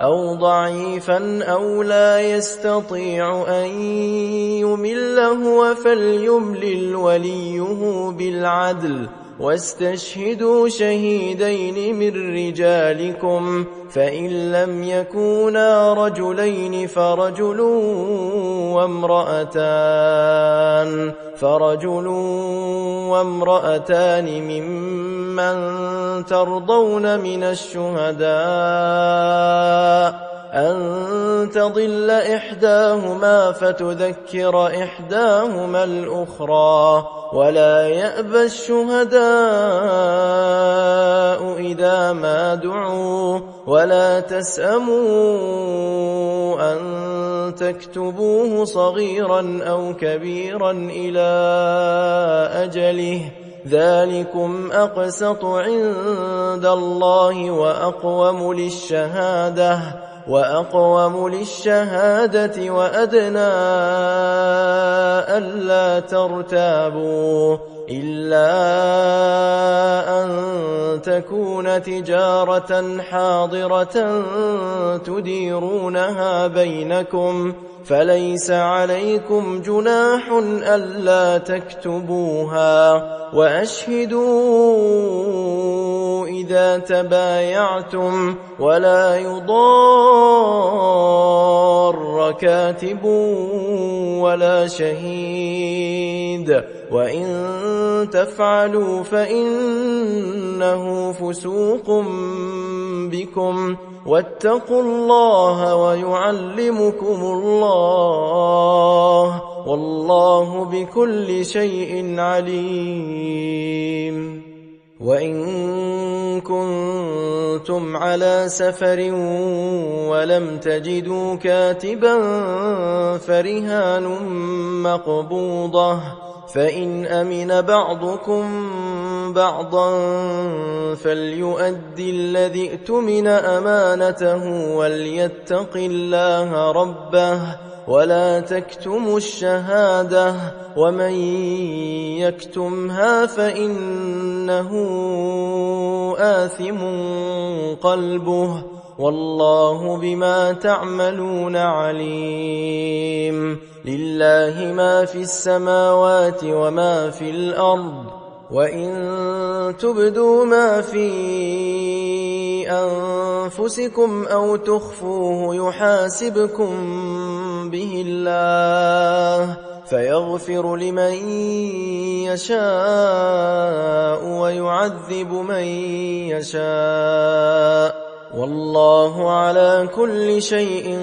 أو ضعيفا أو لا يستطيع أن يمل هو فليملل وليه بالعدل واستشهدوا شهيدين من رجالكم فإن لم يكونا رجلين فرجل وامرأتان ممن ترضون من الشهداء أن تضل إحداهما فتذكر إحداهما الأخرى ولا يأبى الشهداء إذا ما دعوا ولا تسأموا أن تكتبوه صغيرا أو كبيرا إلى أجله ذلكم أقسط عند الله وأقوم للشهادة وأدنى ألا ترتابوا إلا أن تكون تجارة حاضرة تديرونها بينكم فليس عليكم جناح ألا تكتبوها وأشهدوا إذا تبايعتم ولا يضار كاتب ولا شهيد وإن تفعلوا فإنه فسوق بكم واتقوا الله ويعلمكم الله والله بكل شيء عليم. وإن كنتم على سفر ولم تجدوا كاتبا فرهان مقبوضة فإن أمن بعضكم بعضا فليؤدي الذي اؤتمن أمانته وليتق الله ربه ولا تكتموا الشهادة ومن يكتمها فإنه آثم قلبه والله بما تعملون عليم. لله ما في السماوات وما في الأرض وإن تبدوا ما في أنفسكم أو تخفوه يحاسبكم به الله فيغفر لمن يشاء ويعذب من يشاء والله على كل شيء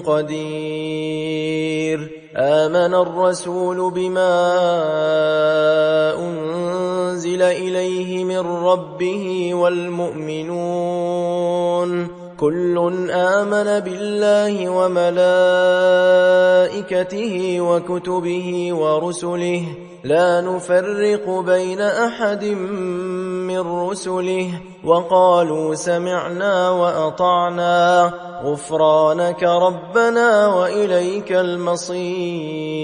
قدير. آمن الرسول بما أنزل إليه من ربه والمؤمنون كل آمن بالله وملائكته وكتبه ورسله لا نفرق بين أحد من رسله وقالوا سمعنا وأطعنا غفرانك ربنا وإليك المصير.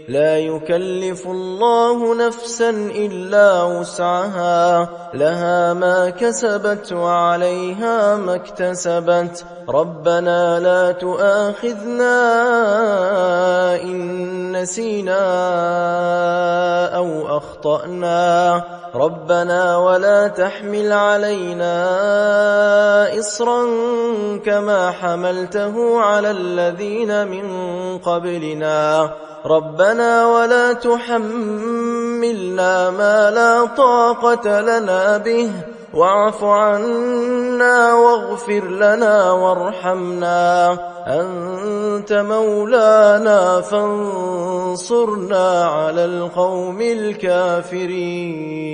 لا يكلف الله نفسا إلا وسعها لها ما كسبت وعليها ما اكتسبت ربنا لا تؤاخذنا إن نسينا أو أخطأنا ربنا ولا تحمل علينا إصرا كما حملته على الذين من قبلنا ربنا ولا تحملنا ما لا طاقة لنا به واعف عنا واغفر لنا وارحمنا أنت مولانا فانصرنا على القوم الكافرين.